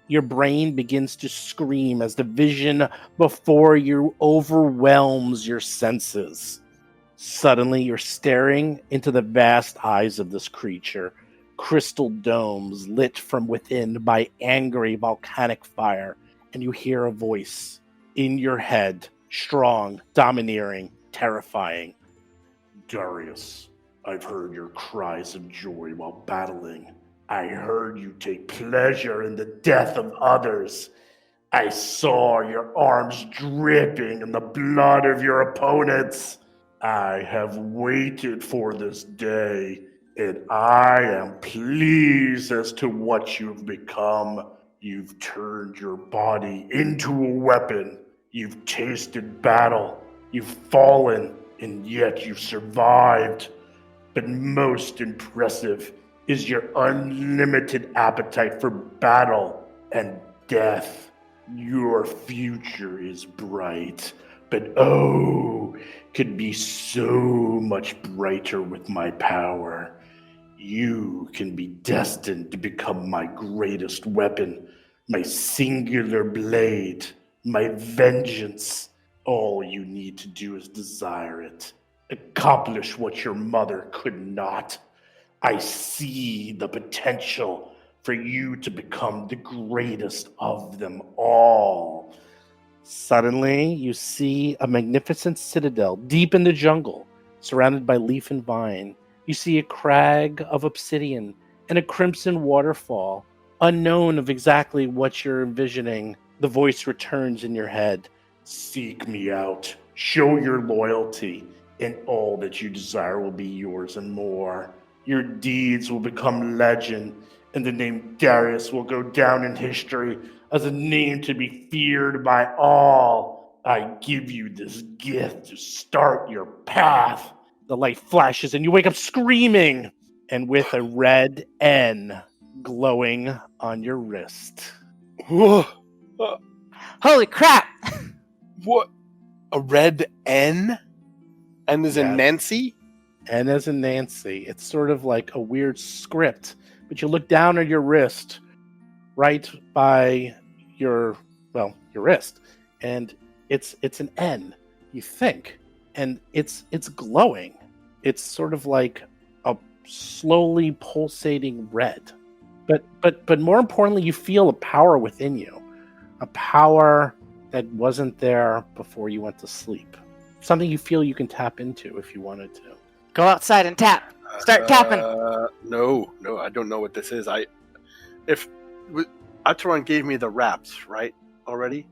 Your brain begins to scream as the vision before you overwhelms your senses. Suddenly, you're staring into the vast eyes of this creature, crystal domes lit from within by angry volcanic fire, and you hear a voice in your head, strong, domineering, terrifying. Darius, I've heard your cries of joy while battling. I heard you take pleasure in the death of others. I saw your arms dripping in the blood of your opponents. I have waited for this day, and I am pleased as to what you've become. You've turned your body into a weapon. You've tasted battle. You've fallen, and yet you've survived. But most impressive is your unlimited appetite for battle and death. Your future is bright, but oh, could be so much brighter with my power. You can be destined to become my greatest weapon, my singular blade, my vengeance. All you need to do is desire it. Accomplish what your mother could not. I see the potential for you to become the greatest of them all. Suddenly, you see a magnificent citadel deep in the jungle, surrounded by leaf and vine. You see a crag of obsidian and a crimson waterfall. Unknown of exactly what you're envisioning, the voice returns in your head. Seek me out, show your loyalty, and all that you desire will be yours and more. Your deeds will become legend, and the name Darius will go down in history as a name to be feared by all. I give you this gift to start your path. The light flashes and you wake up screaming, and with a red N glowing on your wrist. Whoa. Holy crap! What? A red N? N is in Yes. Nancy? N as in Nancy. It's sort of like a weird script, but you look down at your wrist, right by your wrist, and it's an N. You think, and it's glowing. It's sort of like a slowly pulsating red, but more importantly, you feel a power within you, a power that wasn't there before you went to sleep. Something you feel you can tap into if you wanted to. Go outside and tap. Start tapping. No, I don't know what this is. Ataran gave me the wraps, right? Already?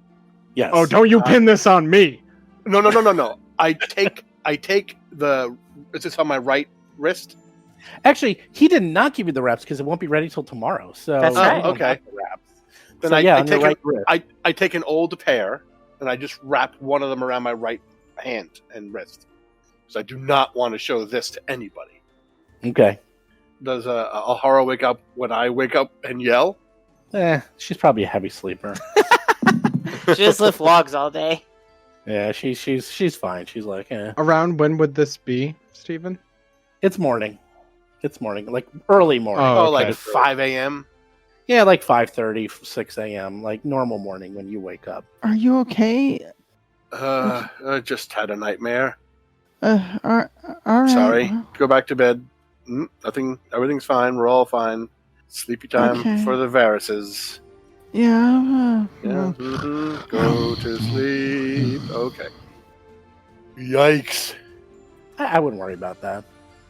Yes. Oh, don't you pin this on me? No. I take the. Is this on my right wrist? Actually, he did not give you the wraps because it won't be ready till tomorrow. So That's right. you don't Okay. have the wraps. Then So, I on your take right wrist. I take an old pair and I just wrap one of them around my right hand and wrist. Because I do not want to show this to anybody. Okay. Does Alhara wake up when I wake up and yell? She's probably a heavy sleeper. She just lift logs all day. Yeah, she's fine. She's like, Around when would this be, Stephen? it's morning. It's morning, like early morning. Oh, Oh, like okay. 5 a.m.? Yeah, like 5:30, 6 a.m., like normal morning when you wake up. Are you okay? I just had a nightmare. All right. Sorry. Go back to bed. Nothing. Everything's fine. We're all fine. Sleepy time Okay. for the Varises. Yeah. Yeah. Go to sleep. Okay. Yikes. I wouldn't worry about that.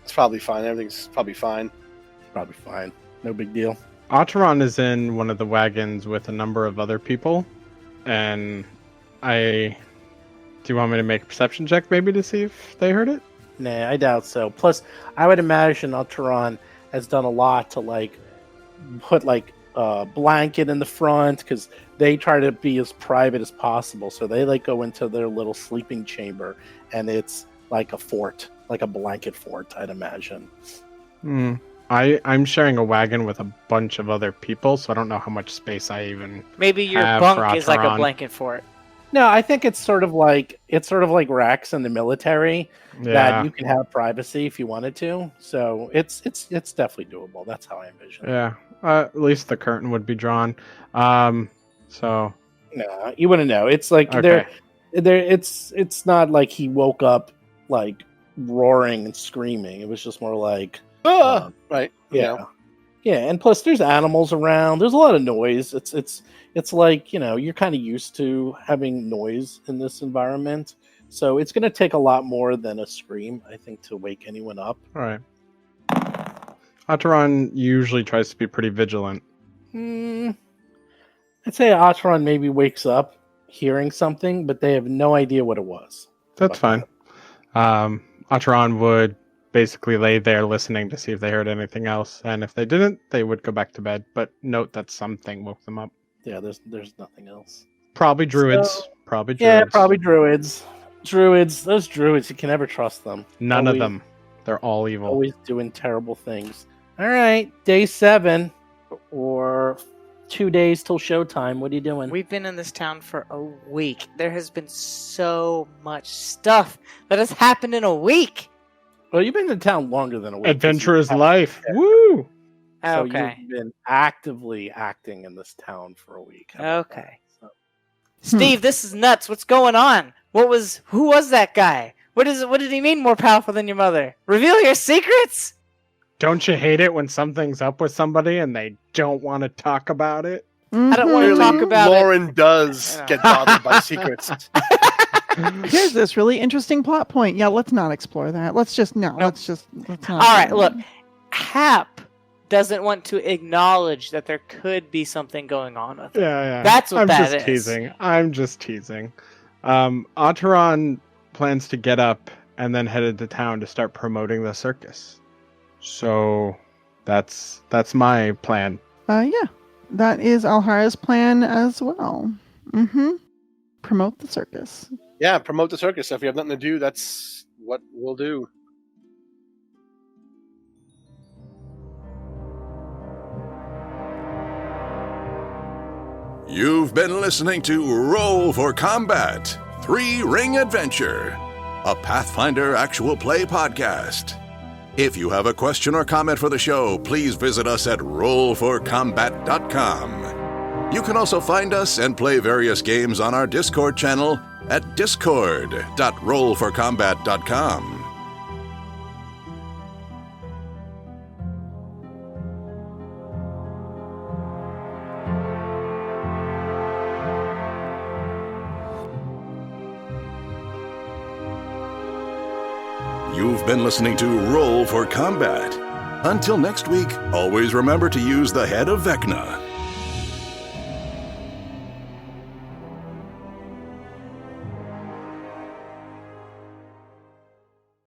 It's probably fine. Everything's probably fine. Probably fine. No big deal. Otteron is in one of the wagons with a number of other people, and do you want me to make a perception check maybe to see if they heard it? Nah, I doubt so. Plus, I would imagine Otteron has done a lot to like put like a blanket in the front because they try to be as private as possible. So they like go into their little sleeping chamber, and it's like a fort, like a blanket fort, I'd imagine. I'm sharing a wagon with a bunch of other people, so I don't know how much space I even Maybe your have bunk for is like a Otteron. blanket fort. No, I think it's sort of like Rex in the military that you can have privacy if you wanted to. So it's definitely doable. That's how I envision it. Yeah, at least the curtain would be drawn. So No, you wouldn't know. It's like okay. it's not like he woke up like roaring and screaming. It was just more like Right. yeah. Yeah, and plus there's animals around. There's a lot of noise. It's like, you're kind of used to having noise in this environment. So it's going to take a lot more than a scream, I think, to wake anyone up. All right. Otteron usually tries to be pretty vigilant. I'd say Otteron maybe wakes up hearing something, but they have no idea what it was. That's fine. Otteron would basically lay there listening to see if they heard anything else, and if they didn't, they would go back to bed. But note that something woke them up. Yeah, there's nothing else. Probably druids. So, probably druids. Yeah, probably druids. Those druids, you can never trust them. None of them. They're all evil. Always doing terrible things. All right, day 7, or 2 days till showtime. What are you doing? We've been in this town for a week. There has been so much stuff that has happened in a week. Well, you've been in town longer than a week. Adventurer's life. Woo! So Okay. you've been actively acting in this town for a week. How about Okay. that? So- Steve, this is nuts. What's going on? Who was that guy? What did he mean more powerful than your mother? Reveal your secrets? Don't you hate it when something's up with somebody and they don't want to talk about it? I don't want to Mhm. talk about Lauren does Yeah. get bothered by secrets. Here's this really interesting plot point. Yeah, let's not explore that. Let's not. All do right, that. look. Hap doesn't want to acknowledge that there could be something going on with it. Yeah. That's what I'm that just is. teasing. I'm just teasing. Otteron plans to get up and then headed to town to start promoting the circus. So that's my plan. Yeah, that is Alhara's plan as well. Promote the circus. Yeah, promote the circus. If you have nothing to do, that's what we'll do. You've been listening to Roll for Combat 3-Ring Adventure, a Pathfinder actual play podcast. If you have a question or comment for the show, please visit us at rollforcombat.com. You can also find us and play various games on our Discord channel at discord.rollforcombat.com. You've been listening to Roll for Combat. Until next week, always remember to use the head of Vecna.